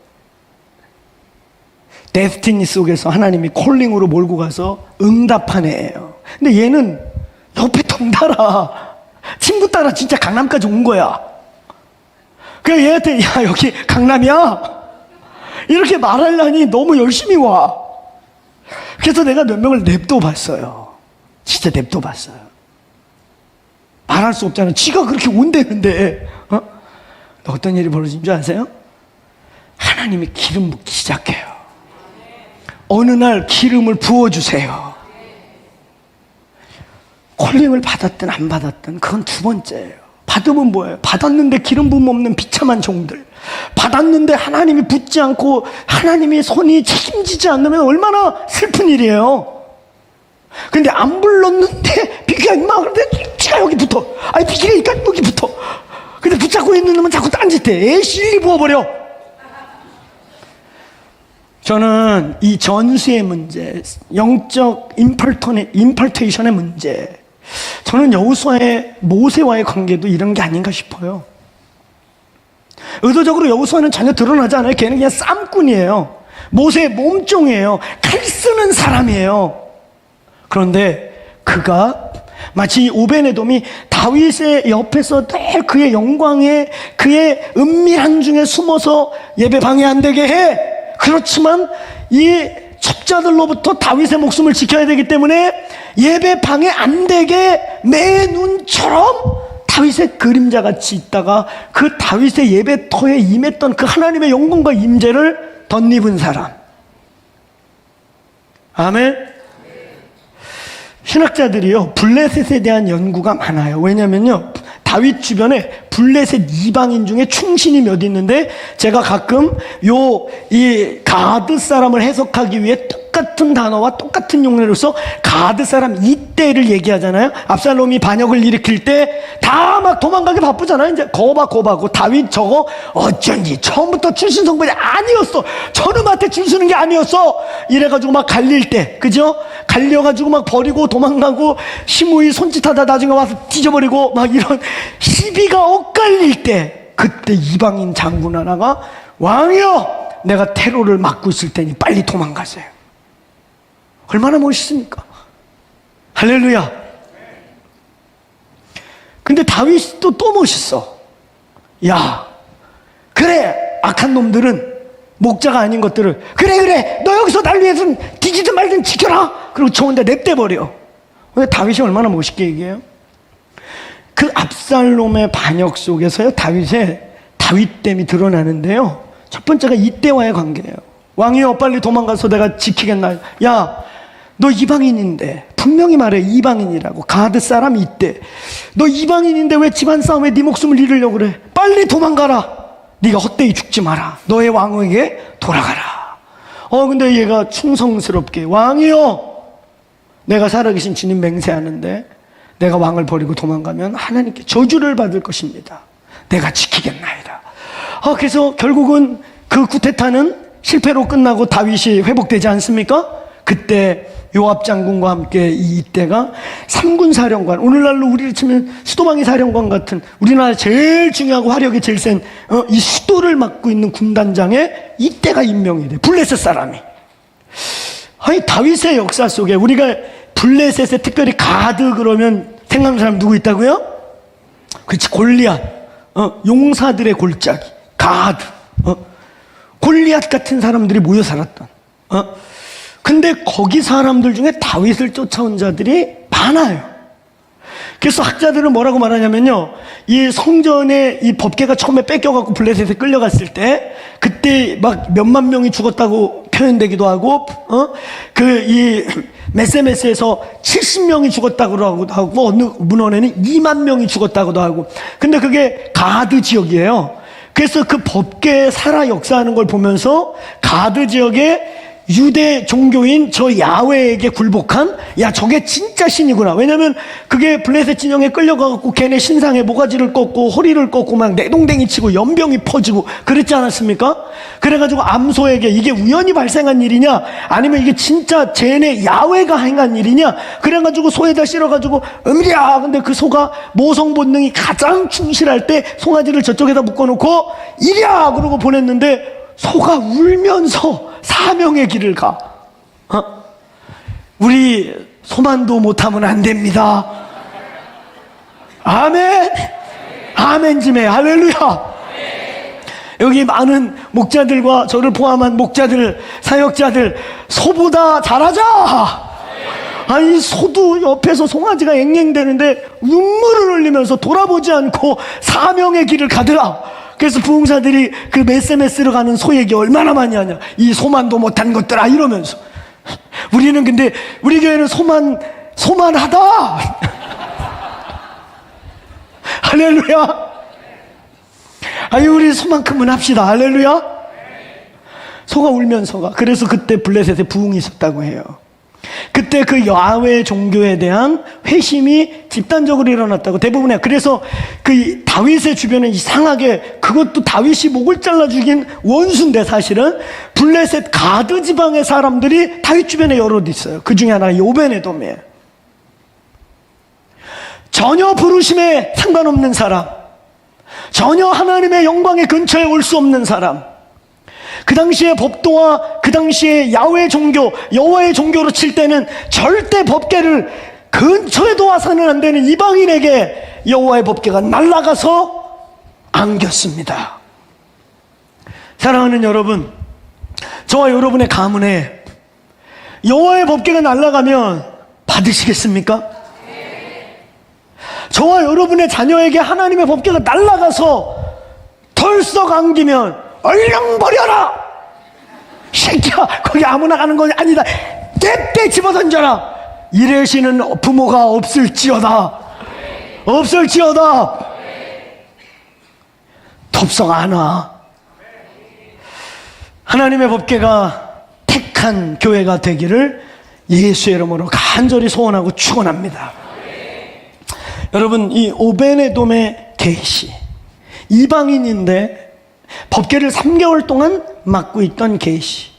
데스티니 속에서 하나님이 콜링으로 몰고 가서 응답한 애예요. 근데 얘는 옆에 덩달아 친구 따라 진짜 강남까지 온 거야. 그래서 얘한테 야 여기 강남이야 이렇게 말하려니 너무 열심히 와. 그래서 내가 몇 명을 냅둬 봤어요. 진짜 냅둬 봤어요. 말할 수 없잖아. 지가 그렇게 온대는데 어떤 일이 벌어진 줄 아세요? 하나님이 기름 붓기 시작해요. 어느 날 기름을 부어주세요. 콜링을 받았든 안 받았든 그건 두 번째예요. 받으면 뭐예요? 받았는데 기름 부음 없는 비참한 종들, 받았는데 하나님이 붙지 않고 하나님이 손이 책임지지 않으면 얼마나 슬픈 일이에요. 근데 안 불렀는데 비키가 임마 그런데 지가 여기 붙어. 아니 비키가 여기 붙어. 근데 붙잡고 있는 놈은 자꾸 딴짓해. 실리 부어버려. 저는 이 전수의 문제, 영적 임펄테이션의 문제, 저는 여호수아의 모세와의 관계도 이런 게 아닌가 싶어요. 의도적으로 여호수아는 전혀 드러나지 않아요. 걔는 그냥 쌈꾼이에요. 모세의 몸종이에요. 칼 쓰는 사람이에요. 그런데 그가 마치 오베네돔이 다윗의 옆에서 늘 그의 영광에 그의 은밀한 중에 숨어서 예배 방해 안 되게 해. 그렇지만 이 첩자들로부터 다윗의 목숨을 지켜야 되기 때문에 예배 방해 안 되게 매 눈처럼 다윗의 그림자같이 있다가 그 다윗의 예배터에 임했던 그 하나님의 영광과 임재를 덧입은 사람. 아멘. 신학자들이요 블레셋에 대한 연구가 많아요. 왜냐면요 다윗 주변에 블레셋 이방인 중에 충신이 몇 있는데, 제가 가끔 이 가드 사람을 해석하기 위해 똑같은 단어와 똑같은 용례를 써 가드 사람 이때를 얘기하잖아요. 압살롬이 반역을 일으킬 때 다 막 도망가기 바쁘잖아요. 이제 거바고 다윗 저거 어쩐지 처음부터 출신 성분이 아니었어. 저놈한테 줄 서는 게 아니었어. 이래가지고 막 갈릴 때, 그죠? 갈려가지고 막 버리고 도망가고 시므이 손짓하다 나중에 와서 뒤져버리고 막 이런 시비가 엇갈릴 때, 그때 이방인 장군 하나가 왕이여 내가 테러를 막고 있을 테니 빨리 도망가세요. 얼마나 멋있습니까? 할렐루야. 근데 다윗이 또 멋있어. 야, 그래 악한 놈들은, 목자가 아닌 것들을 그래 너 여기서 날 위해서는 뒤지든 말든 지켜라. 그리고 저 혼자 냅대버려. 근데 다윗이 얼마나 멋있게 얘기해요? 그 압살롬의 반역 속에서요 다윗의 다윗됨이 드러나는데요, 첫 번째가 이때와의 관계예요. 왕이여 빨리 도망가서 내가 지키겠나요? 야, 너 이방인인데, 분명히 말해 이방인이라고. 가드 사람 이때 너 이방인인데 왜 집안 싸움에 네 목숨을 잃으려고 그래? 빨리 도망가라. 네가 헛되이 죽지 마라. 너의 왕에게 돌아가라. 근데 얘가 충성스럽게 왕이여 내가 살아계신 주님 맹세하는데 내가 왕을 버리고 도망가면 하나님께 저주를 받을 것입니다. 내가 지키겠나이다. 그래서 결국은 그 쿠데타는 실패로 끝나고 다윗이 회복되지 않습니까? 그때 요압 장군과 함께 이때가 3군 사령관, 오늘날로 우리를 치면 수도방위 사령관 같은 우리나라 제일 중요하고 화력이 제일 센 이 수도를 맡고 있는 군단장에 이때가 임명이 돼. 블레셋 사람이. 아니 다윗의 역사 속에 우리가 블레셋에 특별히 가드 그러면 생각나는 사람 누구 있다고요? 그렇지, 골리앗. 용사들의 골짜기 가드. 골리앗 같은 사람들이 모여 살았던. 근데 거기 사람들 중에 다윗을 쫓아온 자들이 많아요. 그래서 학자들은 뭐라고 말하냐면요, 이 성전의 이 법궤가 처음에 뺏겨갖고 블레셋에 끌려갔을 때 그때 막 몇만 명이 죽었다고 표현되기도 하고, 이 메세메스에서 70명이 죽었다고 하고, 어느 문헌에는 2만 명이 죽었다고도 하고. 근데 그게 가드 지역이에요. 그래서 그 법궤 살아 역사하는 걸 보면서 가드 지역에 유대 종교인 저 야훼에게 굴복한, 야 저게 진짜 신이구나. 왜냐면 그게 블레셋 진영에 끌려가갖고 걔네 신상에 모가지를 꺾고 허리를 꺾고 막 내동댕이 치고 연병이 퍼지고 그랬지 않았습니까? 그래가지고 암소에게 이게 우연히 발생한 일이냐 아니면 이게 진짜 쟤네 야훼가 행한 일이냐, 그래가지고 소에다 실어가지고 음이야. 근데 그 소가 모성 본능이 가장 충실할 때 송아지를 저쪽에다 묶어놓고 이랴 그러고 보냈는데 소가 울면서 사명의 길을 가. 우리 소만도 못하면 안 됩니다. 아멘. 아멘 좀 해. 할렐루야. 여기 많은 목자들과 저를 포함한 목자들, 사역자들, 소보다 잘하자. 아니 소도 옆에서 송아지가 앵앵대는데 눈물을 흘리면서 돌아보지 않고 사명의 길을 가더라. 그래서 부흥사들이 그 메세메스로 가는 소 얘기 얼마나 많이 하냐. 이 소만도 못한 것들아 이러면서. 우리는 근데 우리 교회는 소만하다. 할렐루야. 아니 우리 소만큼은 합시다. 할렐루야. 소가 울면서가. 그래서 그때 블레셋에 부흥이 있었다고 해요. 그때 그 야훼 종교에 대한 회심이 집단적으로 일어났다고 대부분이야. 그래서 그 다윗의 주변에 이상하게 그것도 다윗이 목을 잘라 죽인 원수인데 사실은 블레셋 가드 지방의 사람들이 다윗 주변에 여럿 있어요. 그 중에 하나가 오베네돔이에요. 전혀 부르심에 상관없는 사람, 전혀 하나님의 영광의 근처에 올 수 없는 사람, 그 당시의 법도와 그 당시의 야훼 종교, 여호와의 종교로 칠 때는 절대 법궤를 근처에도 와서는 안 되는 이방인에게 여호와의 법궤가 날아가서 안겼습니다. 사랑하는 여러분, 저와 여러분의 가문에 여호와의 법궤가 날아가면 받으시겠습니까? 저와 여러분의 자녀에게 하나님의 법궤가 날아가서 털썩 안기면 얼른 버려라! 새끼야, 거기 아무나 가는 건 아니다. 떼떼 집어던져라! 이러시는 부모가 없을지어다. 없을지어다. 덥석 안 와. 하나님의 법궤가 택한 교회가 되기를 예수의 이름으로 간절히 소원하고 축원합니다. 여러분, 이 오베네돔의 계시, 이방인인데 법궤를 3개월 동안 맡고 있던 계시.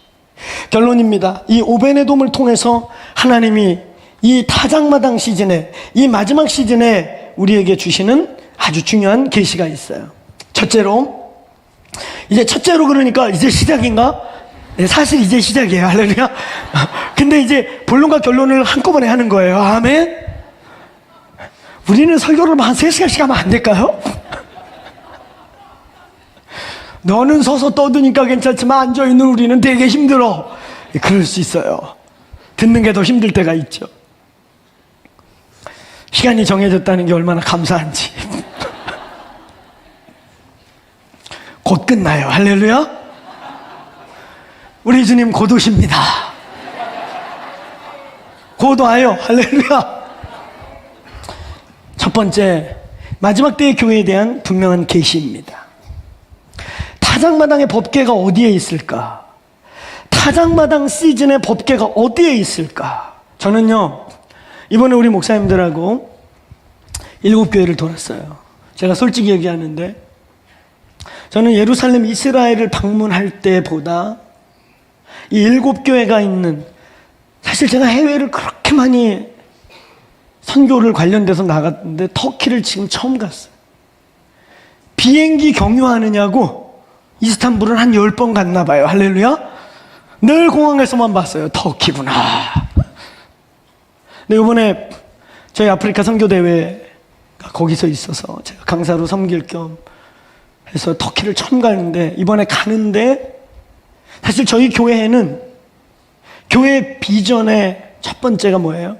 결론입니다. 이 오베네돔을 통해서 하나님이 이 타작마당 시즌에, 이 마지막 시즌에 우리에게 주시는 아주 중요한 계시가 있어요. 첫째로 그러니까 이제 시작인가? 네, 사실 이제 시작이에요. 할렐루야. 근데 이제 본론과 결론을 한꺼번에 하는 거예요. 아멘. 우리는 설교를 한 3시간씩 하면 안 될까요? 너는 서서 떠드니까 괜찮지만 앉아있는 우리는 되게 힘들어. 그럴 수 있어요. 듣는 게 더 힘들 때가 있죠. 시간이 정해졌다는 게 얼마나 감사한지. 곧 끝나요. 할렐루야. 우리 주님 곧 오십니다. 곧 와요. 할렐루야. 첫 번째, 마지막 때의 교회에 대한 분명한 계시입니다. 타작마당의 법궤가 어디에 있을까? 타작마당 시즌의 법궤가 어디에 있을까? 저는요, 이번에 우리 목사님들하고 7교회를 돌았어요. 제가 솔직히 얘기하는데, 저는 예루살렘 이스라엘을 방문할 때보다 이 7교회가 있는, 사실 제가 해외를 그렇게 많이 선교를 관련돼서 나갔는데 터키를 지금 처음 갔어요. 비행기 경유하느냐고 이스탄불은 한 10번 갔나 봐요. 할렐루야. 늘 공항에서만 봤어요. 터키구나. 근데 이번에 저희 아프리카 선교대회가 거기서 있어서 제가 강사로 섬길 겸 해서 터키를 처음 가는데, 이번에 가는데 사실 저희 교회에는 교회 비전의 첫 번째가 뭐예요?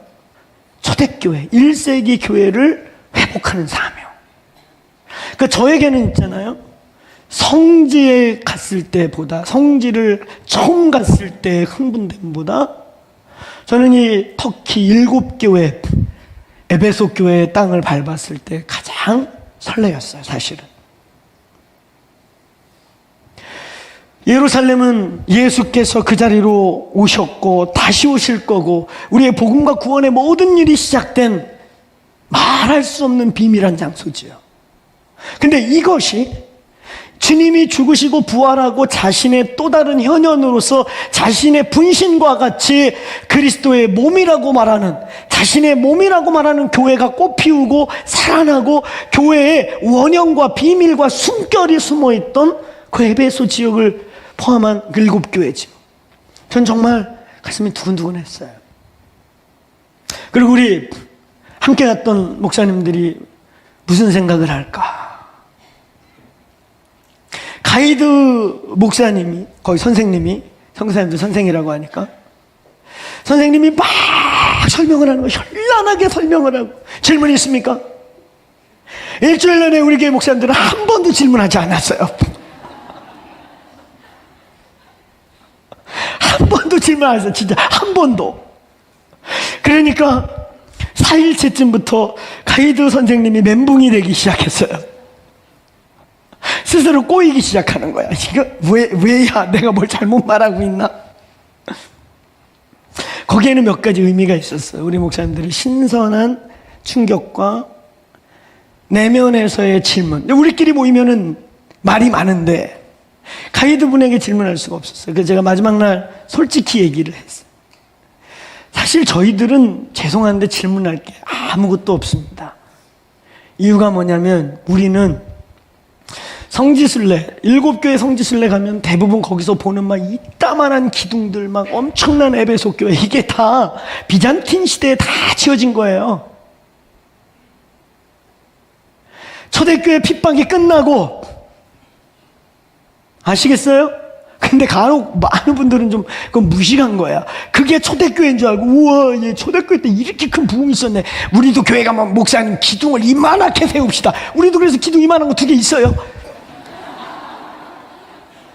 초대교회, 1세기 교회를 회복하는 사명. 그러니까 저에게는 있잖아요, 성지에 갔을 때보다, 성지를 처음 갔을 때의 흥분됨보다 저는 이 터키 7교회, 에베소 교회의 땅을 밟았을 때 가장 설레었어요. 사실은 예루살렘은 예수께서 그 자리로 오셨고 다시 오실 거고, 우리의 복음과 구원의 모든 일이 시작된 말할 수 없는 비밀한 장소지요. 근데 이것이 주님이 죽으시고 부활하고 자신의 또 다른 현현으로서 자신의 분신과 같이 그리스도의 몸이라고 말하는, 자신의 몸이라고 말하는 교회가 꽃피우고 살아나고 교회의 원형과 비밀과 숨결이 숨어있던 그 에베소 지역을 포함한 7교회죠. 전 정말 가슴이 두근두근했어요. 그리고 우리 함께 갔던 목사님들이 무슨 생각을 할까? 가이드 목사님이, 거의 선생님이, 선교사님들 선생이라고 하니까 선생님이 막 설명을 하는 거예요. 현란하게 설명을 하고. 질문이 있습니까? 일주일 내내 우리 교회 목사님들은 한 번도 질문하지 않았어요. 한 번도 질문 안 했어요. 진짜 한 번도. 그러니까 4일째쯤부터 가이드 선생님이 멘붕이 되기 시작했어요. 스스로 꼬이기 시작하는 거야. 이거 왜야? 내가 뭘 잘못 말하고 있나? 거기에는 몇 가지 의미가 있었어요. 우리 목사님들이 신선한 충격과 내면에서의 질문. 우리끼리 모이면은 말이 많은데 가이드분에게 질문할 수가 없었어요. 그래서 제가 마지막 날 솔직히 얘기를 했어요. 사실 저희들은 죄송한데 질문할 게 아무것도 없습니다. 이유가 뭐냐면 우리는 성지순례, 7교회 성지순례 가면 대부분 거기서 보는 막 이따만한 기둥들, 막 엄청난 에베소 교회, 이게 다 비잔틴 시대에 다 지어진 거예요. 초대교회 핍박이 끝나고, 아시겠어요? 근데 간혹 많은 분들은 좀 그건 무식한 거야. 그게 초대교회인 줄 알고, 우와, 얘 초대교회 때 이렇게 큰 부흥이 있었네. 우리도 교회 가면 목사님 기둥을 이만하게 세웁시다. 우리도 그래서 기둥 이만한 거 2개 있어요.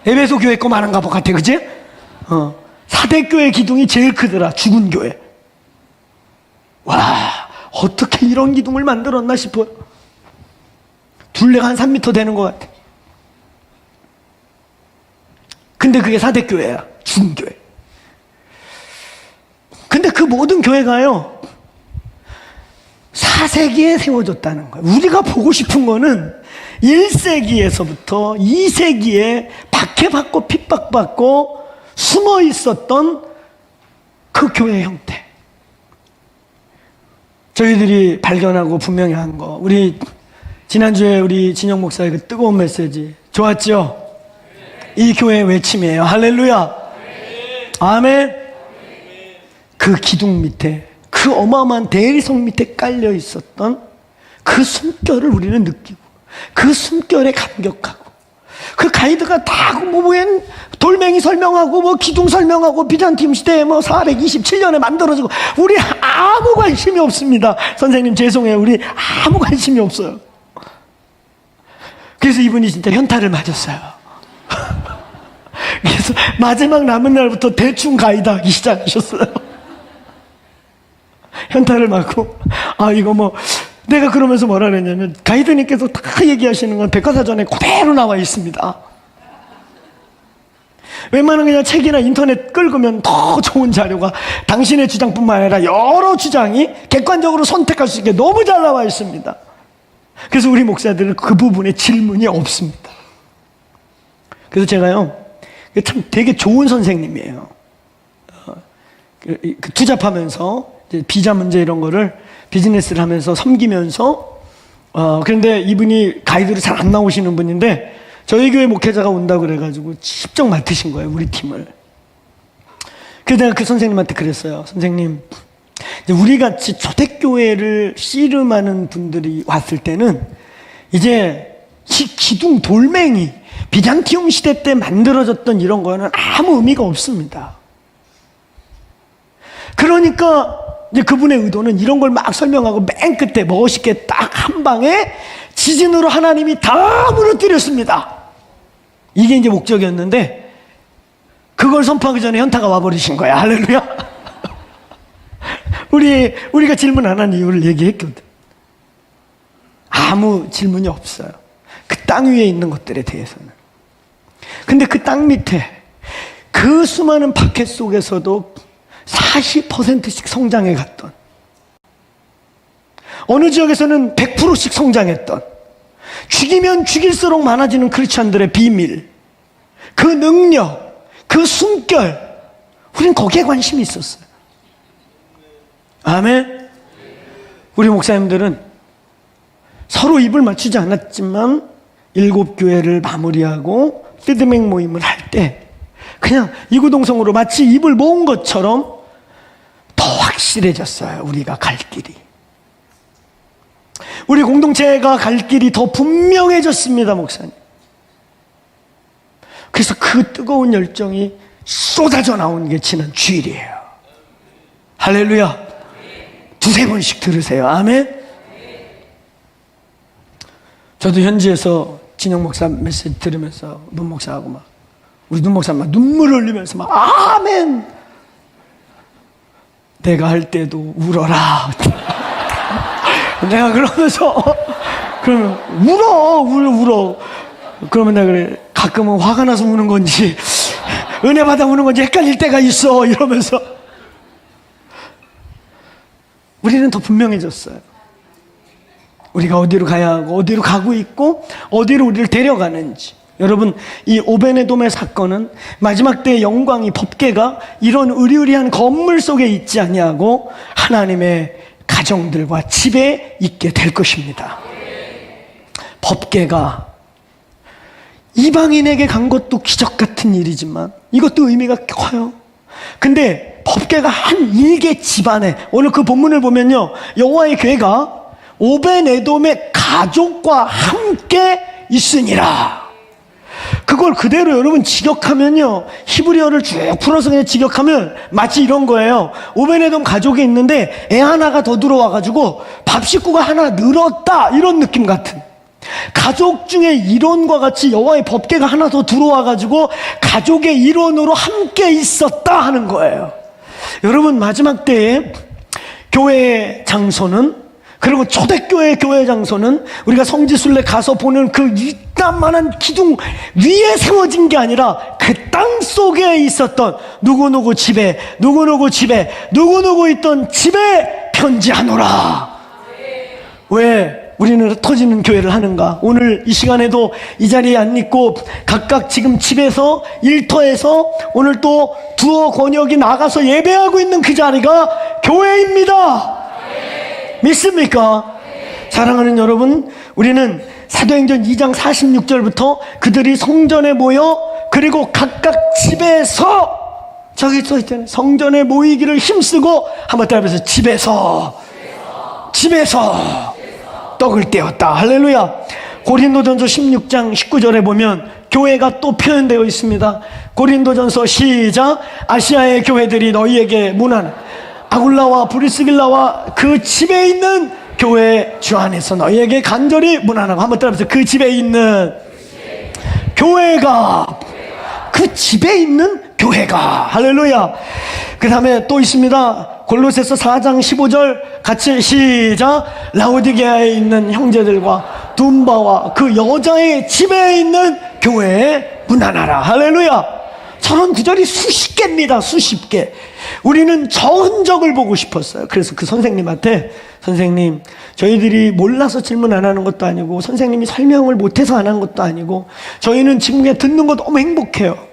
에베소 교회 거 많은가 봐 같아, 그치? 사대교회 기둥이 제일 크더라, 죽은 교회. 와, 어떻게 이런 기둥을 만들었나 싶어요. 둘레가 한 3m 되는 것 같아. 근데 그게 사대교회야, 죽은 교회. 근데 그 모든 교회가요, 4세기에 세워졌다는 거예요. 우리가 보고 싶은 거는 1세기에서부터 2세기에 박해받고 핍박받고 숨어 있었던 그 교회 형태. 저희들이 발견하고 분명히 한 거. 우리 지난주에 우리 진영 목사의 그 뜨거운 메시지 좋았죠? 이 교회의 외침이에요. 할렐루야. 아멘. 그 기둥 밑에, 그 어마어마한 대리석 밑에 깔려 있었던 그 숨결을 우리는 느끼고, 그 숨결에 감격하고, 그 가이드가 다 웬 돌멩이 설명하고 뭐 기둥 설명하고 비잔팀 시대에 뭐 427년에 만들어지고, 우리 아무 관심이 없습니다. 선생님 죄송해요. 우리 아무 관심이 없어요. 그래서 이분이 진짜 현타를 맞았어요. 그래서 마지막 남은 날부터 대충 가이드 하기 시작하셨어요. 현타를 맞고, 이거 뭐, 내가 그러면서 뭐라 그랬냐면, 가이드님께서 다 얘기하시는 건 백과사전에 그대로 나와 있습니다. 웬만한 그냥 책이나 인터넷 긁으면 더 좋은 자료가 당신의 주장뿐만 아니라 여러 주장이 객관적으로 선택할 수 있게 너무 잘 나와 있습니다. 그래서 우리 목사들은 그 부분에 질문이 없습니다. 그래서 제가요, 참 되게 좋은 선생님이에요. 투잡하면서 비자 문제 이런 거를 비즈니스를 하면서 섬기면서, 그런데 이분이 가이드로 잘 안 나오시는 분인데 저희 교회 목회자가 온다고 그래가지고 직접 맡으신 거예요, 우리 팀을. 그래서 내가 그 선생님한테 그랬어요. 선생님, 이제 우리 같이 초대교회를 씨름하는 분들이 왔을 때는 이제 기둥 돌멩이, 비잔티움 시대 때 만들어졌던 이런 거는 아무 의미가 없습니다. 그러니까 이제 그분의 의도는 이런 걸 막 설명하고 맨 끝에 멋있게 딱 한 방에 지진으로 하나님이 다 무너뜨렸습니다. 이게 이제 목적이었는데, 그걸 선포하기 전에 현타가 와버리신 거야. 할렐루야. 우리가 질문 안 한 이유를 얘기했거든. 아무 질문이 없어요. 그 땅 위에 있는 것들에 대해서는. 근데 그 땅 밑에 그 수많은 박해 속에서도 40%씩 성장해 갔던, 어느 지역에서는 100%씩 성장했던, 죽이면 죽일수록 많아지는 크리스찬들의 비밀, 그 능력, 그 숨결, 우린 거기에 관심이 있었어요. 아멘. 우리 목사님들은 서로 입을 맞추지 않았지만 7교회를 마무리하고 피드백 모임을 할 때 그냥 이구동성으로 마치 입을 모은 것처럼 더 확실해졌어요. 우리가 갈 길이, 우리 공동체가 갈 길이 더 분명해졌습니다, 목사님. 그래서 그 뜨거운 열정이 쏟아져 나온 게 지난 주일이에요. 할렐루야. 2-3번씩 들으세요. 아멘. 저도 현지에서 진영 목사 메시지 들으면서 눈 목사하고 막 우리 눈 목사 막 눈물 흘리면서 막 아멘. 내가 할 때도 울어라. 내가 그러면서 그러면 울어. 그러면 내가 그래 가끔은 화가 나서 우는 건지 은혜 받아 우는 건지 헷갈릴 때가 있어 이러면서 우리는 더 분명해졌어요. 우리가 어디로 가야 하고 어디로 가고 있고 어디로 우리를 데려가는지. 여러분, 이 오베네돔의 사건은 마지막 때의 영광이 법궤가 이런 으리으리한 건물 속에 있지 아니하고 하나님의 가정들과 집에 있게 될 것입니다. 법궤가 이방인에게 간 것도 기적 같은 일이지만 이것도 의미가 커요. 근데 법궤가 한 일개 집안에, 오늘 그 본문을 보면요, 여호와의 궤가 오베네돔의 가족과 함께 있으니라. 그걸 그대로 여러분 직역하면요, 히브리어를 쭉 풀어서 그냥 직역하면 마치 이런 거예요. 오베네돔 가족이 있는데 애 하나가 더 들어와가지고 밥 식구가 하나 늘었다, 이런 느낌 같은. 가족 중에 일원과 같이 여호와의 법궤가 하나 더 들어와가지고 가족의 일원으로 함께 있었다 하는 거예요. 여러분, 마지막 때에 교회의 장소는, 그리고 초대교회의 교회 장소는 우리가 성지순례 가서 보는 그 이딴만한 기둥 위에 세워진 게 아니라 그 땅 속에 있었던 누구누구 집에 누구누구 있던 집에 편지하노라. 왜 우리는 흩어지는 교회를 하는가? 오늘 이 시간에도 이 자리에 안 있고 각각 지금 집에서 일터에서 오늘 또 두어 권역이 나가서 예배하고 있는 그 자리가 교회입니다. 믿습니까? 사랑하는 여러분, 우리는 사도행전 2장 46절부터 그들이 성전에 모여, 그리고 각각 집에서, 저기 써있잖아요, 성전에 모이기를 힘쓰고, 한번 따라해서 집에서 떡을 떼었다. 할렐루야. 고린도전서 16장 19절에 보면 교회가 또 표현되어 있습니다. 고린도전서 시작. 아시아의 교회들이 너희에게 문안, 아굴라와 브리스길라와 그 집에 있는 교회 주 안에서 너희에게 간절히 문안하고. 한번 따라해서 그 집에 있는 교회가, 그 집에 있는 교회가. 할렐루야. 그 다음에 또 있습니다. 골로새서 4장 15절 같이 시작. 라오디게아에 있는 형제들과 둠바와 그 여자의 집에 있는 교회에 문안하라. 할렐루야. 저는 구절이 수십 개입니다. 수십 개. 우리는 저 흔적을 보고 싶었어요. 그래서 그 선생님한테, 선생님, 저희들이 몰라서 질문 안 하는 것도 아니고 선생님이 설명을 못해서 안 한 것도 아니고 저희는 지금 그냥 듣는 거 너무 행복해요.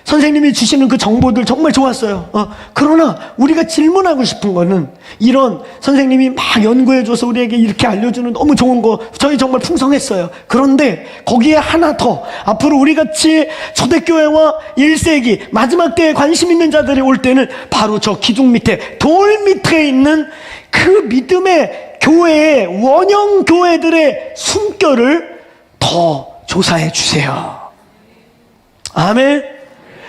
선생님이 주시는 그 정보들 정말 좋았어요. 그러나 우리가 질문하고 싶은 거는, 이런 선생님이 막 연구해줘서 우리에게 이렇게 알려주는 너무 좋은 거 저희 정말 풍성했어요. 그런데 거기에 하나 더, 앞으로 우리같이 초대교회와 1세기 마지막 때에 관심 있는 자들이 올 때는 바로 저 기둥 밑에, 돌 밑에 있는 그 믿음의 교회의 원형 교회들의 숨결을 더 조사해 주세요. 아멘.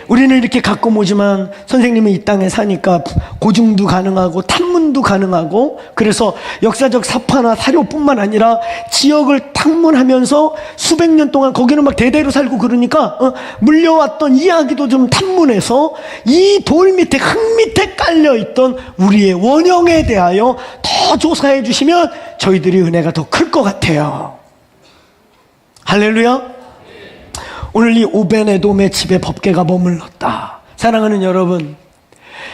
우리는 이렇게 가끔 오지만 선생님은 이 땅에 사니까 고증도 가능하고 탐문도 가능하고, 그래서 역사적 사파나 사료뿐만 아니라 지역을 탐문하면서 수백 년 동안 거기는 막 대대로 살고 그러니까 물려왔던 이야기도 좀 탐문해서 이 돌 밑에, 흙 밑에 깔려있던 우리의 원형에 대하여 더 조사해 주시면 저희들이 은혜가 더 클 것 같아요. 할렐루야. 오늘 이 오베네돔의 집에 법궤가 머물렀다. 사랑하는 여러분,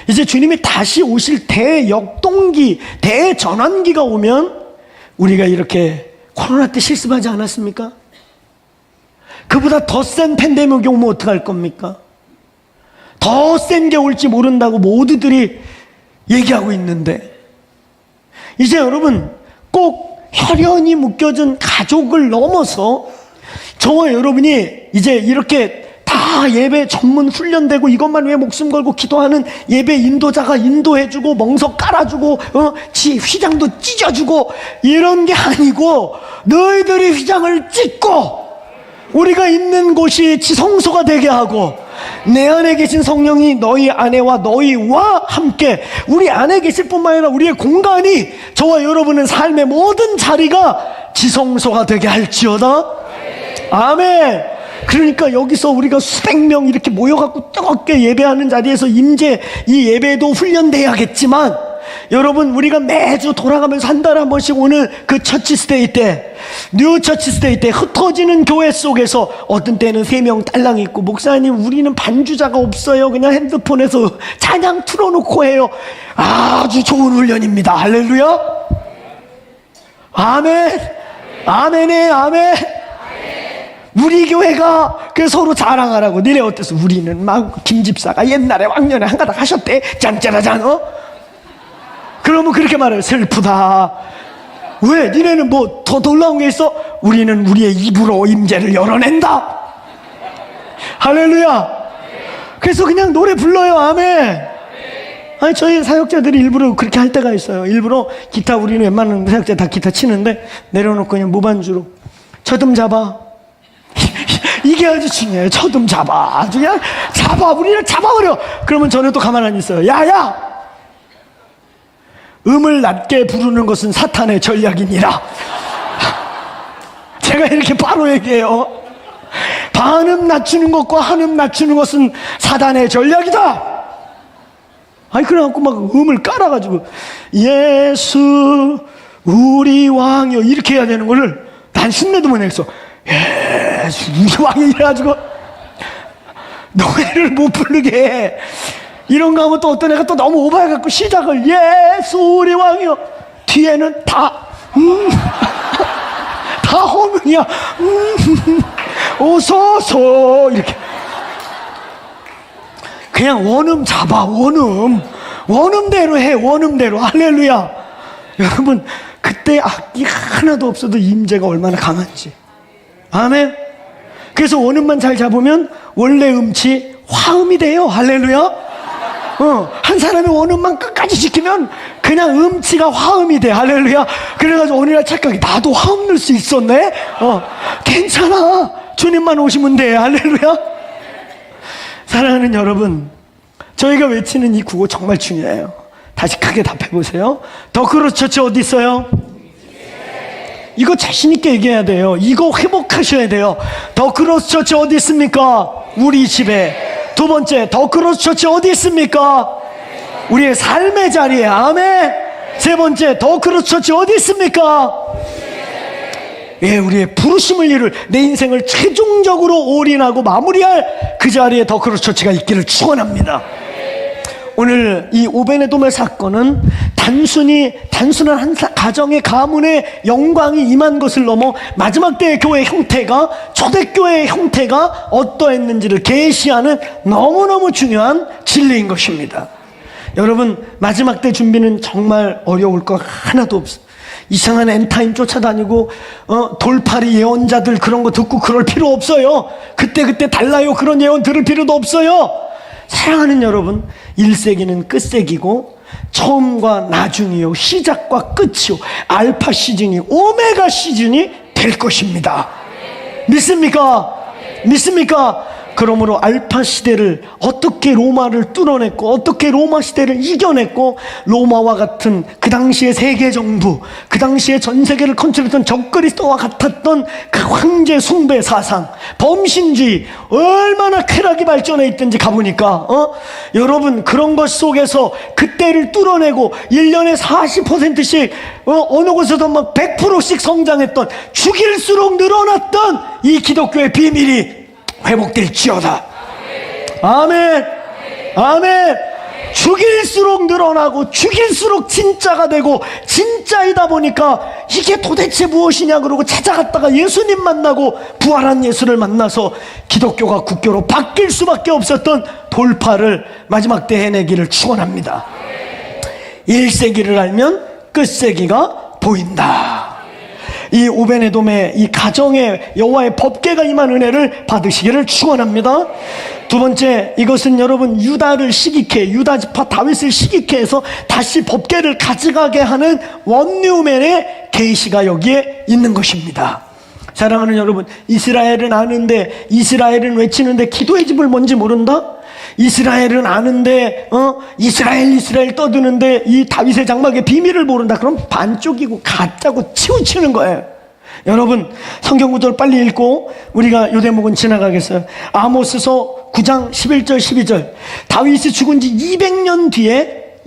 이제 주님이 다시 오실 대역동기, 대전환기가 오면 우리가 이렇게 코로나 때 실습하지 않았습니까? 그보다 더 센 팬데믹이 오면 어떡할 겁니까? 더 센 게 올지 모른다고 모두들이 얘기하고 있는데, 이제 여러분 꼭 혈연이 묶여진 가족을 넘어서 저와 여러분이 이제 이렇게 다 예배 전문 훈련되고 이것만 위해 목숨 걸고 기도하는 예배 인도자가 인도해주고 멍석 깔아주고 지 휘장도 찢어주고 이런 게 아니고, 너희들이 휘장을 찢고 우리가 있는 곳이 지성소가 되게 하고, 내 안에 계신 성령이 너희 안에와 너희와 함께, 우리 안에 계실 뿐만 아니라 우리의 공간이, 저와 여러분의 삶의 모든 자리가 지성소가 되게 할지어다. 아멘. 그러니까 여기서 우리가 수백 명 이렇게 모여갖고 뜨겁게 예배하는 자리에서 임재 이 예배도 훈련돼야겠지만, 여러분 우리가 매주 돌아가면서 한 달에 한 번씩 오늘 그 처치 스테이 때, 뉴 처치 스테이 때 흩어지는 교회 속에서 어떤 때는 3명 딸랑 있고, 목사님 우리는 반주자가 없어요, 그냥 핸드폰에서 찬양 틀어놓고 해요. 아주 좋은 훈련입니다. 할렐루야. 아멘. 아멘에 아멘. 우리 교회가 그 서로 자랑하라고. 니네 어땠어? 우리는 막 김집사가 옛날에 왕년에 한 가닥 하셨대. 짠짜라짠. 그러면 그렇게 말해요. 슬프다. 왜? 니네는 뭐 더 놀라운 게 있어? 우리는 우리의 입으로 임재를 열어낸다. 할렐루야. 그래서 그냥 노래 불러요. 아멘. 아니, 저희 사역자들이 일부러 그렇게 할 때가 있어요. 일부러 기타, 우리는 웬만한 사역자 다 기타 치는데 내려놓고 그냥 무반주로 저듬 잡아. 이게 아주 중요해요. 저듬 잡아. 아주 그냥 잡아. 우리를 잡아버려. 그러면 저는 또 가만 안 있어요. 야야, 음을 낮게 부르는 것은 사탄의 전략이니라. 제가 이렇게 바로 얘기해요. 반음 낮추는 것과 한음 낮추는 것은 사탄의 전략이다. 아니, 그래갖고 막 음을 깔아가지고 예수 우리 왕이여 이렇게 해야 되는 거를 난 신내도 못 내겠어. 예수 우리 왕이 이래가지고 노래를 못 부르게 해. 이런 거 하면 또 어떤 애가 또 너무 오버해갖고 시작을 예수 우리 왕이여, 뒤에는 다 다 허밍이야. 오소서 이렇게. 그냥 원음 잡아. 원음대로 해. 원음대로. 할렐루야. 여러분 그때 악기 하나도 없어도 임재가 얼마나 강한지. 아멘. 그래서 원음만 잘 잡으면 원래 음치 화음이 돼요. 할렐루야. 한 사람이 원음만 끝까지 지키면 그냥 음치가 화음이 돼. 할렐루야. 그래가지고 어느 날 착각이, 나도 화음 넣을 수 있었네. 괜찮아. 주님만 오시면 돼. 할렐루야. 사랑하는 여러분, 저희가 외치는 이 구호 정말 중요해요. 다시 크게 답해보세요. 더 크로스 처치 어디 있어요? 이거 자신있게 얘기해야 돼요. 이거 회복하셔야 돼요. 더 크로스 처치 어디 있습니까? 우리 집에. 두 번째, 더 크로스 처치 어디 있습니까? 우리의 삶의 자리에. 아멘. 세 번째, 더 크로스 처치 어디 있습니까? 예, 우리의 부르심을 이룰, 내 인생을 최종적으로 올인하고 마무리할 그 자리에 더 크로스 처치가 있기를 축원합니다. 오늘 이 오베네돔의 사건은 단순한 한 가정의 가문의 영광이 임한 것을 넘어 마지막 때의 교회 형태가, 초대교회의 형태가 어떠했는지를 계시하는 너무너무 중요한 진리인 것입니다. 여러분, 마지막 때 준비는 정말 어려울 것 하나도 없어요. 이상한 엔타임 쫓아다니고 돌팔이 예언자들 그런 거 듣고 그럴 필요 없어요. 그때 달라요. 그런 예언 들을 필요도 없어요. 사랑하는 여러분, 1세기는 끝세기고 처음과 나중이요, 시작과 끝이요, 알파 시즌이 오메가 시즌이 될 것입니다. 믿습니까? 믿습니까? 그러므로 알파 시대를 어떻게 로마를 뚫어냈고, 어떻게 로마 시대를 이겨냈고, 로마와 같은 그 당시의 세계 정부, 그 당시에 전 세계를 컨트롤했던 적그리스도와 같았던 그 황제 숭배 사상, 범신주의, 얼마나 쾌락이 발전해 있든지 가보니까 여러분, 그런 것 속에서 그때를 뚫어내고 1년에 40%씩 어느 곳에서 막 100%씩 성장했던, 죽일수록 늘어났던 이 기독교의 비밀이 회복될지어다. 아멘. 아멘. 죽일수록 늘어나고 죽일수록 진짜가 되고, 진짜이다 보니까 이게 도대체 무엇이냐 그러고 찾아갔다가 예수님 만나고 부활한 예수를 만나서 기독교가 국교로 바뀔 수밖에 없었던 돌파를 마지막 때 해내기를 축원합니다. 1세기를 알면 끝세기가 보인다. 이 오베네돔의 이 가정의 여호와의 법궤가 임한 은혜를 받으시기를 축원합니다. 두 번째, 이것은 여러분 유다를 시기케, 유다 지파 다윗을 시기케 해서 다시 법궤를 가져가게 하는 원뉴맨의 계시가 여기에 있는 것입니다. 사랑하는 여러분, 이스라엘은 아는데, 이스라엘은 외치는데 기도의 집을 뭔지 모른다? 이스라엘은 아는데 이스라엘 떠드는데 이 다윗의 장막의 비밀을 모른다. 그럼 반쪽이고 가짜고 치우치는 거예요. 여러분 성경 구절 빨리 읽고 우리가 요 대목은 지나가겠어요. 아모스서 9장 11절 12절. 다윗이 죽은 지 200년 뒤에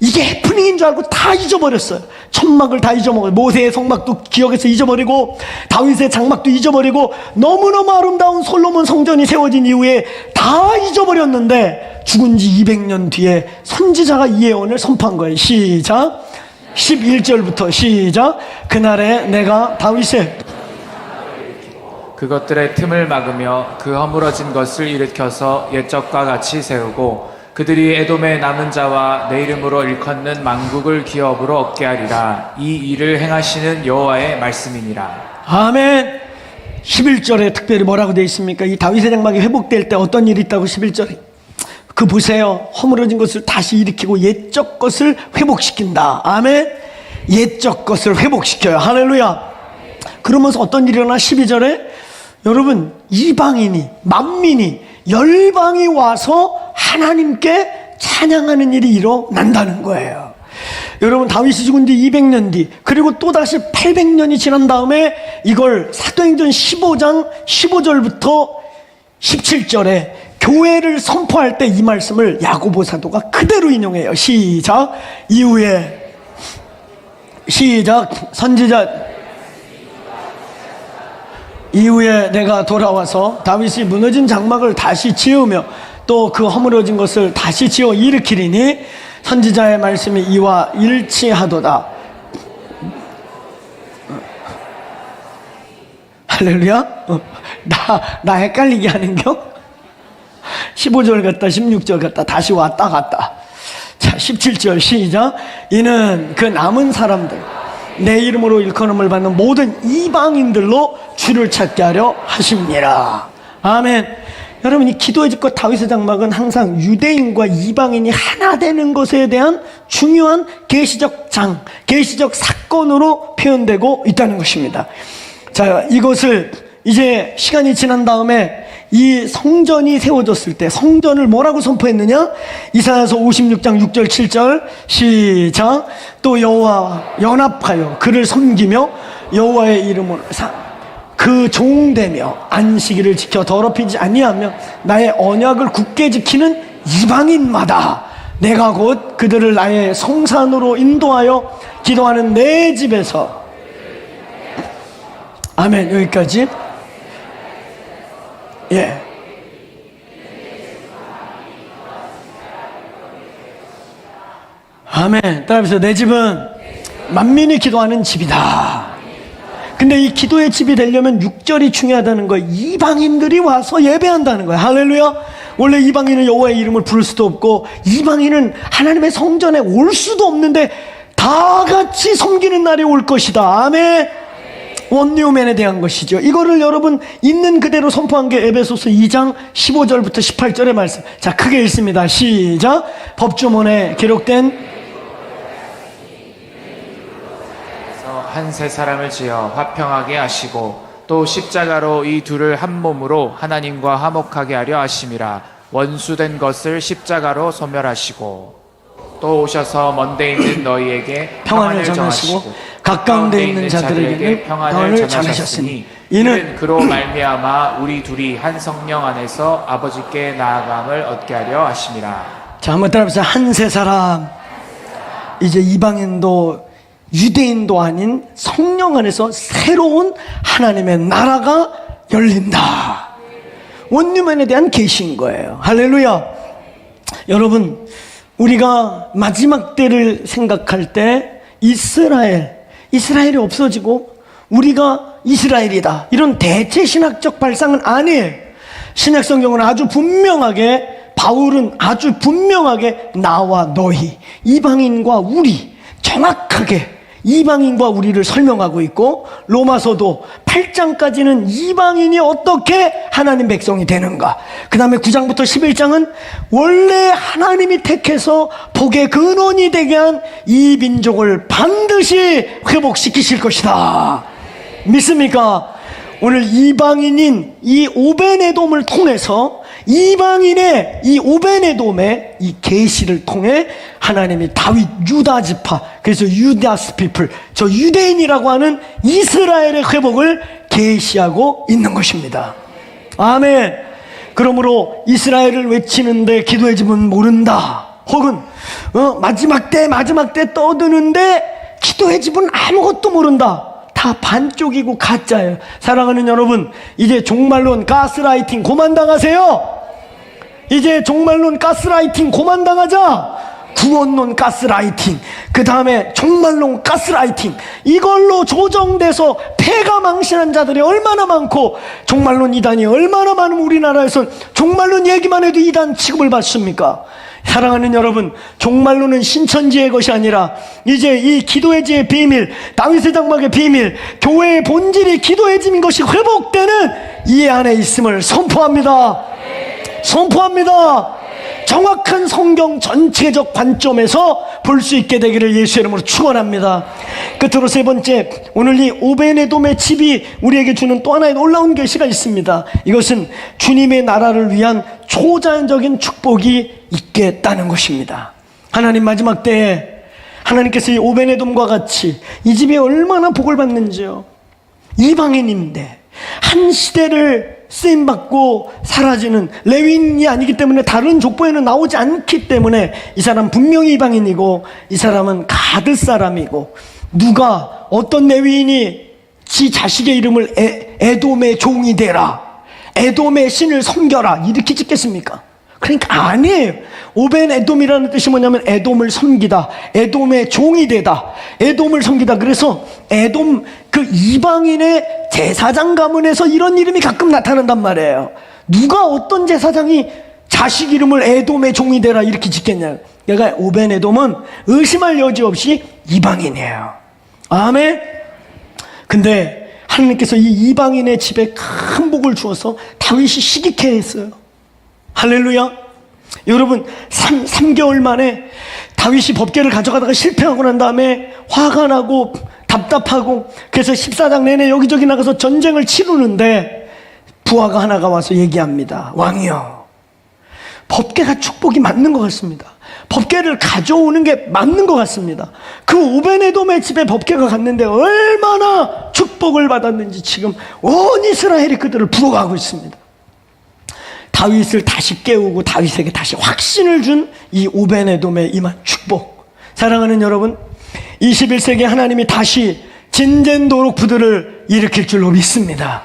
이게 해프닝인 줄 알고 다 잊어버렸어요. 천막을 다 잊어먹어요. 모세의 성막도 기억에서 잊어버리고 다윗의 장막도 잊어버리고 너무너무 아름다운 솔로몬 성전이 세워진 이후에 다 잊어버렸는데 죽은 지 200년 뒤에 선지자가 이 예언을 선포한 거예요. 시작. 11절부터 시작. 그날에 내가 다윗의
그것들의 틈을 막으며 그 허물어진 것을 일으켜서 옛적과 같이 세우고 그들이 에돔의 남은 자와 내 이름으로 일컫는 만국을 기업으로 얻게 하리라. 이 일을 행하시는 여호와의 말씀이니라.
아멘. 11절에 특별히 뭐라고 되어 있습니까? 이 다윗의 장막이 회복될 때 어떤 일이 있다고 11절에 그 보세요. 허물어진 것을 다시 일으키고 옛적 것을 회복시킨다. 아멘. 옛적 것을 회복시켜요. 할렐루야. 그러면서 어떤 일이 일어나? 12절에 여러분 이방인이 만민이 열방이 와서 하나님께 찬양하는 일이 일어난다는 거예요. 여러분 다윗이 죽은 뒤 200년 뒤 그리고 또다시 800년이 지난 다음에 이걸 사도행전 15장 15절부터 17절에 교회를 선포할 때 이 말씀을 야고보 사도가 그대로 인용해요. 시작. 이후에 시작. 선지자 이후에 내가 돌아와서 다윗이 무너진 장막을 다시 지으며 또 그 허물어진 것을 다시 지어 일으키리니 선지자의 말씀이 이와 일치하도다. 할렐루야. 나 헷갈리게 하는겨? 15절 갔다 16절 갔다 다시 왔다 갔다. 자 17절 시작. 이는 그 남은 사람들 내 이름으로 일컬음을 받는 모든 이방인들로 주를 찾게 하려 하십니다. 아멘. 여러분 이 기도의 집과 다윗의 장막은 항상 유대인과 이방인이 하나 되는 것에 대한 중요한 계시적 계시적 사건으로 표현되고 있다는 것입니다. 자, 이것을 이제 시간이 지난 다음에 이 성전이 세워졌을 때 성전을 뭐라고 선포했느냐? 이사야서 56장 6절 7절 시작. 또 여호와 연합하여 그를 섬기며 여호와의 이름으로 그 종되며 안식일을 지켜 더럽히지 아니하며 나의 언약을 굳게 지키는 이방인마다 내가 곧 그들을 나의 성산으로 인도하여 기도하는 내 집에서. 아멘. 여기까지. 예. 아멘. 따라하면서 내 집은 만민이 기도하는 집이다. 근데 이 기도의 집이 되려면 6절이 중요하다는 거예요. 이방인들이 와서 예배한다는 거예요. 할렐루야. 원래 이방인은 여호와의 이름을 부를 수도 없고 이방인은 하나님의 성전에 올 수도 없는데 다 같이 섬기는 날이 올 것이다. 아멘. 원뉴맨에 대한 것이죠. 이거를 여러분 있는 그대로 선포한 게 에베소서 2장 15절부터 18절의 말씀. 자, 크게 읽습니다. 시작. 법주문에 기록된
한 세 사람을 지어 화평하게 하시고 또 십자가로 이 둘을 한 몸으로 하나님과 화목하게 하려 하심이라. 원수된 것을 십자가로 소멸하시고 또 오셔서 먼데 있는 너희에게
평안을 전하시고 가까운 데 있는 자들에게는 평안을 전하셨으니
이는 그로 말미암아 우리 둘이 한 성령 안에서 아버지께 나아감을 얻게 하려 하심이라.
자, 한번 따라해보세요. 한 세 사람. 이제 이방인도 유대인도 아닌 성령 안에서 새로운 하나님의 나라가 열린다. 원유맨에 대한 계시인 거예요. 할렐루야. 여러분, 우리가 마지막 때를 생각할 때 이스라엘이 없어지고 우리가 이스라엘이다, 이런 대체 신학적 발상은 아니에요. 신약 성경은 아주 분명하게, 바울은 아주 분명하게 나와 너희, 이방인과 우리, 정확하게 이방인과 우리를 설명하고 있고, 로마서도 8장까지는 이방인이 어떻게 하나님 백성이 되는가, 그 다음에 9장부터 11장은 원래 하나님이 택해서 복의 근원이 되게 한 이 민족을 반드시 회복시키실 것이다. 믿습니까? 오늘 이방인인 이 오베네돔을 통해서 이방인의 이 오베네돔의 이 계시를 통해 하나님이 다윗 유다 지파, 그래서 유다스 피플, 저 유대인이라고 하는 이스라엘의 회복을 계시하고 있는 것입니다. 아멘. 그러므로 이스라엘을 외치는데 기도의 집은 모른다, 혹은 마지막 때 떠드는데 기도의 집은 아무것도 모른다, 다 반쪽이고 가짜예요. 사랑하는 여러분, 이제 종말론 가스라이팅 고만당하세요. 이제 종말론 가스라이팅 고만당하자. 구원론 가스라이팅, 그 다음에 종말론 가스라이팅, 이걸로 조정돼서 폐가 망신한 자들이 얼마나 많고, 종말론 이단이 얼마나 많으면 우리나라에선 종말론 얘기만 해도 이단 취급을 받습니까? 사랑하는 여러분, 종말론은 신천지의 것이 아니라 이제 이 기도의 지의 비밀, 다윗의 장막의 비밀, 교회의 본질이 기도의 집인 것이 회복되는 이 안에 있음을 선포합니다. 선포합니다. 정확한 성경 전체적 관점에서 볼 수 있게 되기를 예수의 이름으로 축원합니다. 끝으로 세 번째, 오늘 이 오베네돔의 집이 우리에게 주는 또 하나의 놀라운 계시가 있습니다. 이것은 주님의 나라를 위한 초자연적인 축복이 있겠다는 것입니다. 하나님 마지막 때에 하나님께서 이 오베네돔과 같이 이 집이 얼마나 복을 받는지요. 이방인인데 한 시대를 쓰임받고 사라지는 레위인이 아니기 때문에 다른 족보에는 나오지 않기 때문에 이 사람 분명히 이방인이고, 이 사람은 가드 사람이고, 누가 어떤 레위인이 지 자식의 이름을 에돔의 종이 되라, 에돔의 신을 섬겨라 이렇게 짓겠습니까? 그러니까 아니에요. 오벤 에돔이라는 뜻이 뭐냐면 에돔을 섬기다, 에돔의 종이 되다, 에돔을 섬기다. 그래서 에돔, 그 이방인의 제사장 가문에서 이런 이름이 가끔 나타난단 말이에요. 누가 어떤 제사장이 자식 이름을 에돔의 종이 되라 이렇게 짓겠냐. 그러니까 오벤 에돔은 의심할 여지 없이 이방인이에요. 아멘. 근데 하나님께서 이 이방인의 집에 큰 복을 주어서 다윗이 시기케 했어요. 할렐루야. 여러분, 3개월 만에 다윗이 법궤를 가져가다가 실패하고 난 다음에 화가 나고 답답하고, 그래서 14장 내내 여기저기 나가서 전쟁을 치르는데 부하가 하나가 와서 얘기합니다. 왕이여, 법궤가 축복이 맞는 것 같습니다. 법궤를 가져오는 게 맞는 것 같습니다. 그 오베네돔의 집에 법궤가 갔는데 얼마나 축복을 받았는지 지금 온 이스라엘이 그들을 부러워하고 있습니다. 다윗을 다시 깨우고 다윗에게 다시 확신을 준 이 오베네돔의 임한 축복. 사랑하는 여러분, 21세기에 하나님이 다시 진젠도록 부들을 일으킬 줄로 믿습니다.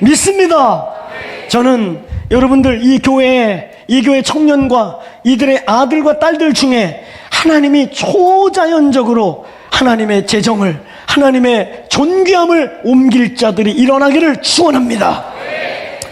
믿습니다. 저는 여러분들 이 교회 청년과 이들의 아들과 딸들 중에 하나님이 초자연적으로 하나님의 재정을, 하나님의 존귀함을 옮길 자들이 일어나기를 축원합니다.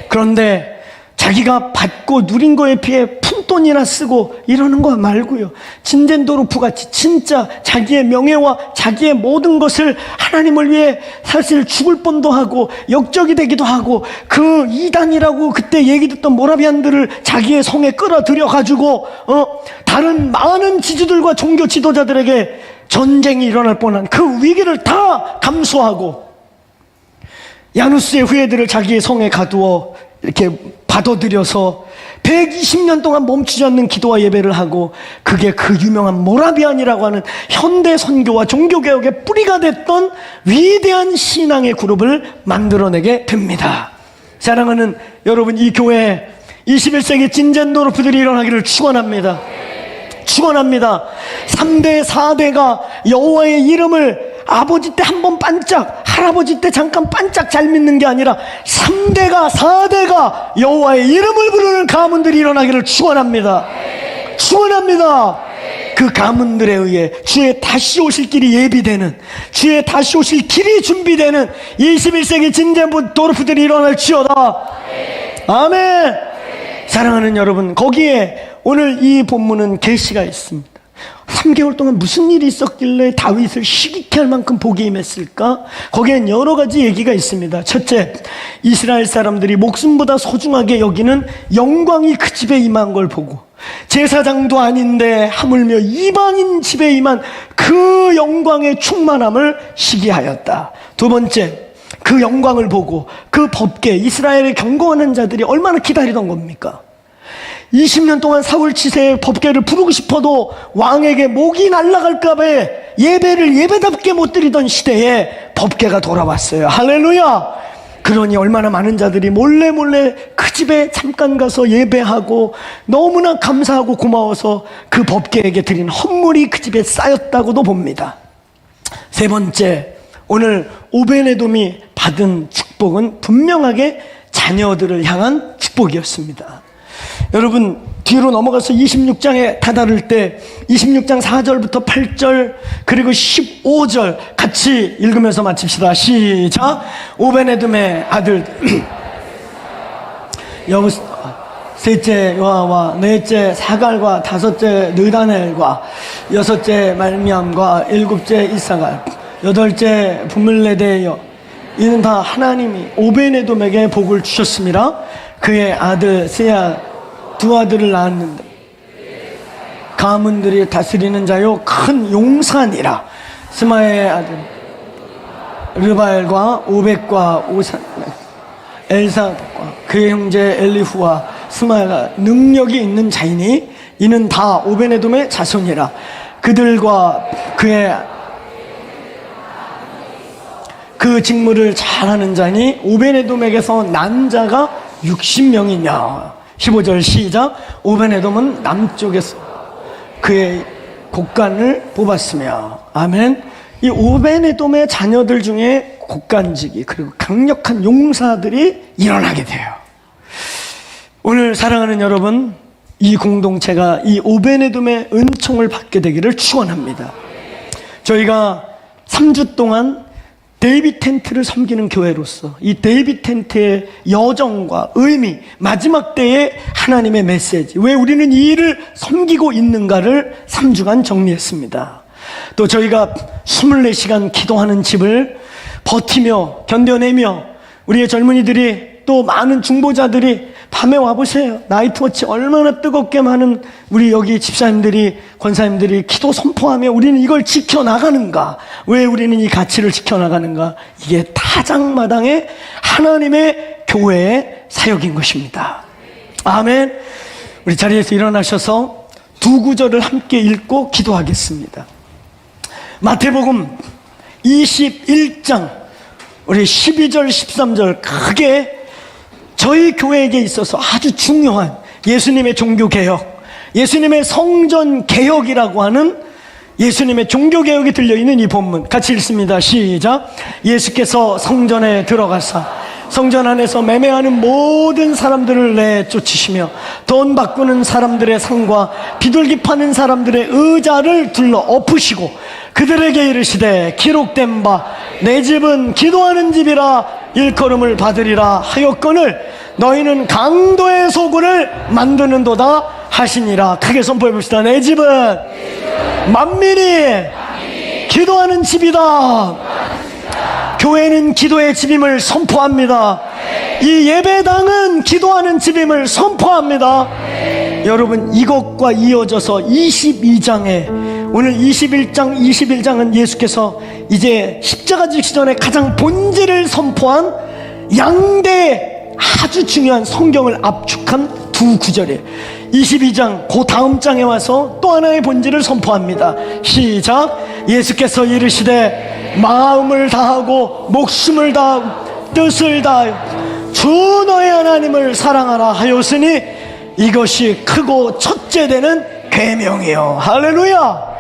그런데 자기가 받고 누린 거에 비해 푼돈이나 쓰고 이러는 거 말고요, 진젠도르프 같이 진짜 자기의 명예와 자기의 모든 것을 하나님을 위해 사실 죽을 뻔도 하고 역적이 되기도 하고, 그 이단이라고 그때 얘기 듣던 모라비안들을 자기의 성에 끌어들여 가지고 다른 많은 지주들과 종교 지도자들에게 전쟁이 일어날 뻔한 그 위기를 다 감수하고 야누스의 후예들을 자기의 성에 가두어 이렇게 받아들여서 120년 동안 멈추지 않는 기도와 예배를 하고, 그게 그 유명한 모라비안이라고 하는 현대 선교와 종교개혁의 뿌리가 됐던 위대한 신앙의 그룹을 만들어내게 됩니다. 사랑하는 여러분, 이 교회 21세기 진젠도르프들이 일어나기를 축원합니다. 축원합니다. 3대 4대가 여호와의 이름을 아버지 때 한 번 반짝, 할아버지 때 잠깐 반짝 잘 믿는 게 아니라 3대가 4대가 여호와의 이름을 부르는 가문들이 일어나기를 축원합니다. 축원합니다. 그 가문들에 의해 주의 다시 오실 길이 예비되는, 주의 다시 오실 길이 준비되는 21세기 진젠도르프들이 일어날지어다. 아멘. 사랑하는 여러분, 거기에 오늘 이 본문은 계시가 있습니다. 3개월 동안 무슨 일이 있었길래 다윗을 시기케 할 만큼 복이 임했을까? 거기엔 여러 가지 얘기가 있습니다. 첫째, 이스라엘 사람들이 목숨보다 소중하게 여기는 영광이 그 집에 임한 걸 보고, 제사장도 아닌데 하물며 이방인 집에 임한 그 영광의 충만함을 시기하였다. 두 번째, 그 영광을 보고 그 법궤, 이스라엘의 경건한 자들이 얼마나 기다리던 겁니까? 20년 동안 사울 치세의 법궤를 부르고 싶어도 왕에게 목이 날아갈까 봐 예배를 예배답게 못 드리던 시대에 법궤가 돌아왔어요. 할렐루야! 그러니 얼마나 많은 자들이 몰래 그 집에 잠깐 가서 예배하고 너무나 감사하고 고마워서 그 법궤에게 드린 헌물이 그 집에 쌓였다고도 봅니다. 세 번째, 오늘 오베네돔이 받은 축복은 분명하게 자녀들을 향한 축복이었습니다. 여러분, 뒤로 넘어가서 26장에 다다를 때 26장 4절부터 8절 그리고 15절 같이 읽으면서 마칩시다. 시작. 오베네돔의 아들 셋째 요아와 넷째 사갈과 다섯째 느다넬과 여섯째 말미암과 일곱째 이사갈 여덟째 부물레데여 이는 다 하나님이 오베네돔에게 복을 주셨습니다. 그의 아들 세야 두 아들을 낳았는데 가문들이 다스리는 자요 큰 용산이라. 스마의 아들 르바엘과 오벳과 오산 엘사과 그의 형제 엘리후와 스마가 능력이 있는 자이니 이는 다 오베네돔의 자손이라. 그들과 그 직무를 잘하는 자니 오베네돔에게서 난 자가 60명이냐. 15절 시작. 오베네돔은 남쪽에서 그의 곡간을 뽑았으며. 아멘. 이 오베네돔의 자녀들 중에 곡간지기 그리고 강력한 용사들이 일어나게 돼요. 오늘 사랑하는 여러분, 이 공동체가 이 오베네돔의 은총을 받게 되기를 축원합니다. 저희가 3주 동안 데이빗 텐트를 섬기는 교회로서 이 데이빗 텐트의 여정과 의미, 마지막 때의 하나님의 메시지, 왜 우리는 이 일을 섬기고 있는가를 3주간 정리했습니다. 또 저희가 24시간 기도하는 집을 버티며 견뎌내며 우리의 젊은이들이 또 많은 중보자들이 밤에 와보세요. 나이트워치 얼마나 뜨겁게 많은 우리 여기 집사님들이 권사님들이 기도 선포하며 우리는 이걸 지켜나가는가, 왜 우리는 이 가치를 지켜나가는가, 이게 타작마당의 하나님의 교회의 사역인 것입니다. 아멘. 우리 자리에서 일어나셔서 두 구절을 함께 읽고 기도하겠습니다. 마태복음 21장 우리 12절 13절 크게 저희 교회에게 있어서 아주 중요한 예수님의 종교개혁, 예수님의 성전개혁이라고 하는 예수님의 종교개혁이 들려있는 이 본문 같이 읽습니다. 시작. 예수께서 성전에 들어가사 성전 안에서 매매하는 모든 사람들을 내쫓으시며 돈 바꾸는 사람들의 상과 비둘기 파는 사람들의 의자를 둘러 엎으시고 그들에게 이르시되 기록된 바 내 집은 기도하는 집이라 일컬음을 받으리라 하였거늘 너희는 강도의 소굴을 만드는도다 하시니라. 크게 선포해 봅시다. 내 집은 만민이 기도하는 집이다. 교회는 기도의 집임을 선포합니다. 이 예배당은 기도하는 집임을 선포합니다. 여러분, 이것과 이어져서 22장에 오늘 21장은 예수께서 이제 십자가 지기 전에 가장 본질을 선포한 양대 아주 중요한 성경을 압축한 두 구절이에요. 22장 그 다음 장에 와서 또 하나의 본질을 선포합니다. 시작. 예수께서 이르시되 마음을 다하고 목숨을 다하고 뜻을 다하여 주 너의 하나님을 사랑하라 하였으니 이것이 크고 첫째 되는 계명이요. 할렐루야.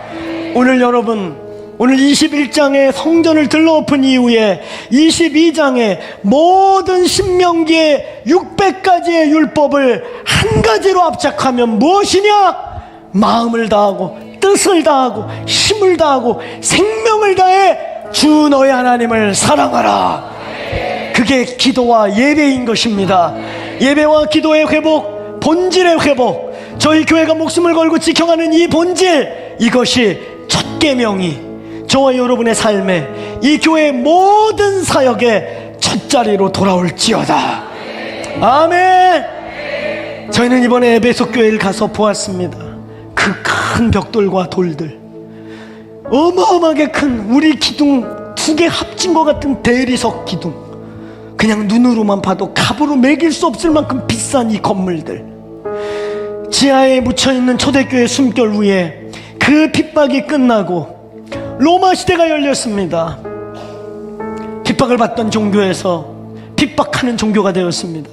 오늘 여러분, 오늘 21장의 성전을 들러엎은 이후에 22장의 모든 신명기의 600가지의 율법을 한 가지로 압착하면 무엇이냐? 마음을 다하고 뜻을 다하고 힘을 다하고 생명을 다해 주 너의 하나님을 사랑하라. 그게 기도와 예배인 것입니다. 예배와 기도의 회복, 본질의 회복, 저희 교회가 목숨을 걸고 지켜가는 이 본질, 이것이 첫 계명이 저와 여러분의 삶에 이 교회의 모든 사역의 첫 자리로 돌아올지어다. 아멘. 저희는 이번에 에베소 교회를 가서 보았습니다. 그 큰 벽돌과 돌들, 어마어마하게 큰 우리 기둥 2개 합친 것 같은 대리석 기둥, 그냥 눈으로만 봐도 값으로 매길 수 없을 만큼 비싼 이 건물들, 지하에 묻혀있는 초대교회 숨결 위에 그 핍박이 끝나고 로마 시대가 열렸습니다. 핍박을 받던 종교에서 핍박하는 종교가 되었습니다.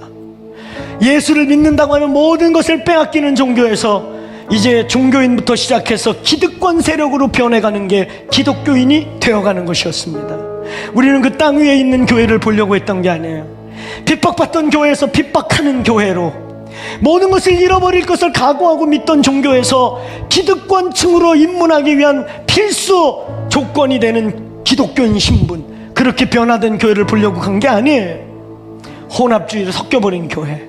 예수를 믿는다고 하면 모든 것을 빼앗기는 종교에서 이제 종교인부터 시작해서 기득권 세력으로 변해가는 게 기독교인이 되어가는 것이었습니다. 우리는 그 땅 위에 있는 교회를 보려고 했던 게 아니에요. 핍박받던 교회에서 핍박하는 교회로, 모든 것을 잃어버릴 것을 각오하고 믿던 종교에서 기득권층으로 입문하기 위한 필수 조건이 되는 기독교인 신분, 그렇게 변화된 교회를 보려고 간 게 아니에요. 혼합주의로 섞여버린 교회,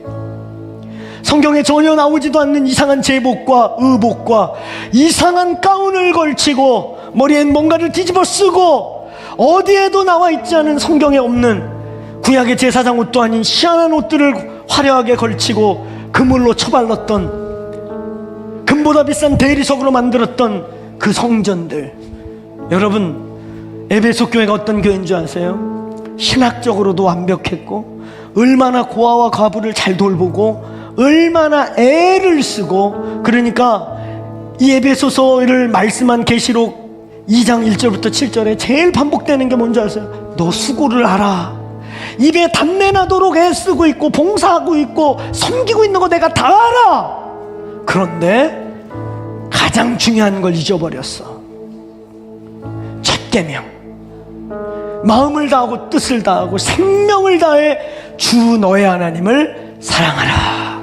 성경에 전혀 나오지도 않는 이상한 제복과 의복과 이상한 가운을 걸치고 머리엔 뭔가를 뒤집어 쓰고 어디에도 나와 있지 않은, 성경에 없는 구약의 제사장 옷도 아닌 희한한 옷들을 화려하게 걸치고 그물로 처발랐던, 금보다 비싼 대리석으로 만들었던 그 성전들. 여러분, 에베소 교회가 어떤 교회인 줄 아세요? 신학적으로도 완벽했고, 얼마나 고아와 과부를 잘 돌보고, 얼마나 애를 쓰고. 그러니까 이 에베소서를 말씀한 계시록 2장 1절부터 7절에 제일 반복되는 게 뭔지 아세요? 너 수고를 하라. 입에 담내 나도록 애쓰고 있고 봉사하고 있고 섬기고 있는 거 내가 다 알아. 그런데 가장 중요한 걸 잊어버렸어. 첫 계명, 마음을 다하고 뜻을 다하고 생명을 다해 주 너의 하나님을 사랑하라.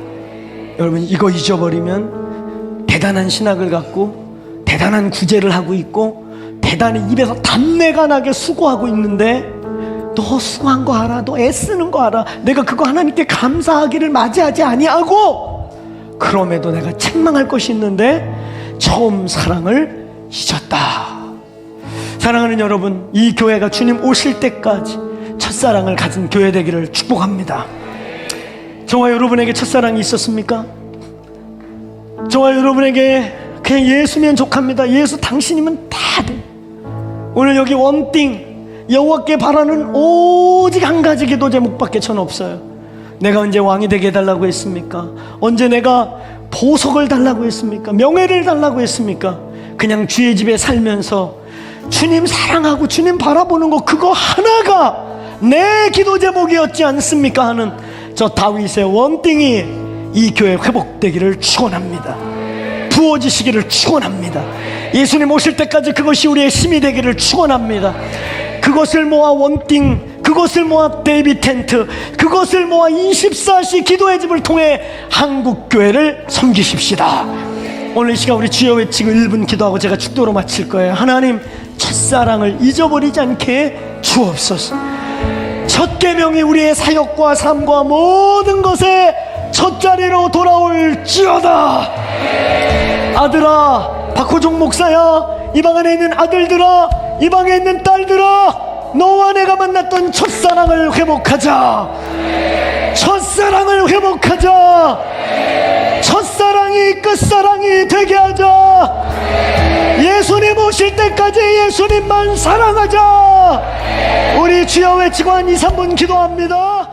여러분, 이거 잊어버리면 대단한 신학을 갖고 대단한 구제를 하고 있고 대단히 입에서 담내가 나게 수고하고 있는데, 너 수고한 거 알아? 너 애쓰는 거 알아? 내가 그거 하나님께 감사하기를 맞이하지 아니하고, 그럼에도 내가 책망할 것이 있는데 처음 사랑을 잊었다. 사랑하는 여러분, 이 교회가 주님 오실 때까지 첫사랑을 가진 교회 되기를 축복합니다. 저와 여러분에게 첫사랑이 있었습니까? 저와 여러분에게 그냥 예수면 족합니다. 예수 당신이면 다 돼. 오늘 여기 원띵, 여호와께 바라는 오직 한 가지 기도 제목밖에 전 없어요. 내가 언제 왕이 되게 해달라고 했습니까? 언제 내가 보석을 달라고 했습니까? 명예를 달라고 했습니까? 그냥 주의 집에 살면서 주님 사랑하고 주님 바라보는 거, 그거 하나가 내 기도 제목이었지 않습니까? 하는 저 다윗의 원띵이 이 교회 회복되기를 축원합니다. 부어지시기를 축원합니다. 예수님 오실 때까지 그것이 우리의 힘이 되기를 축원합니다. 그것을 모아 원띵, 그것을 모아 데이비 텐트, 그것을 모아 24시 기도의 집을 통해 한국교회를 섬기십시다. 오늘 이 시간 우리 주여 외치고 1분 기도하고 제가 축도로 마칠 거예요. 하나님, 첫사랑을 잊어버리지 않게 주옵소서. 첫 계명이 우리의 사역과 삶과 모든 것에 첫자리로 돌아올지어다. 아들아, 박호종 목사야, 이 방 안에 있는 아들들아, 이 방에 있는 딸들아, 너와 내가 만났던 첫사랑을 회복하자. 첫사랑을 회복하자. 첫사랑이 끝사랑이 되게 하자. 예수님 오실 때까지 예수님만 사랑하자. 우리 주여 외치고 한 2, 3분 기도합니다.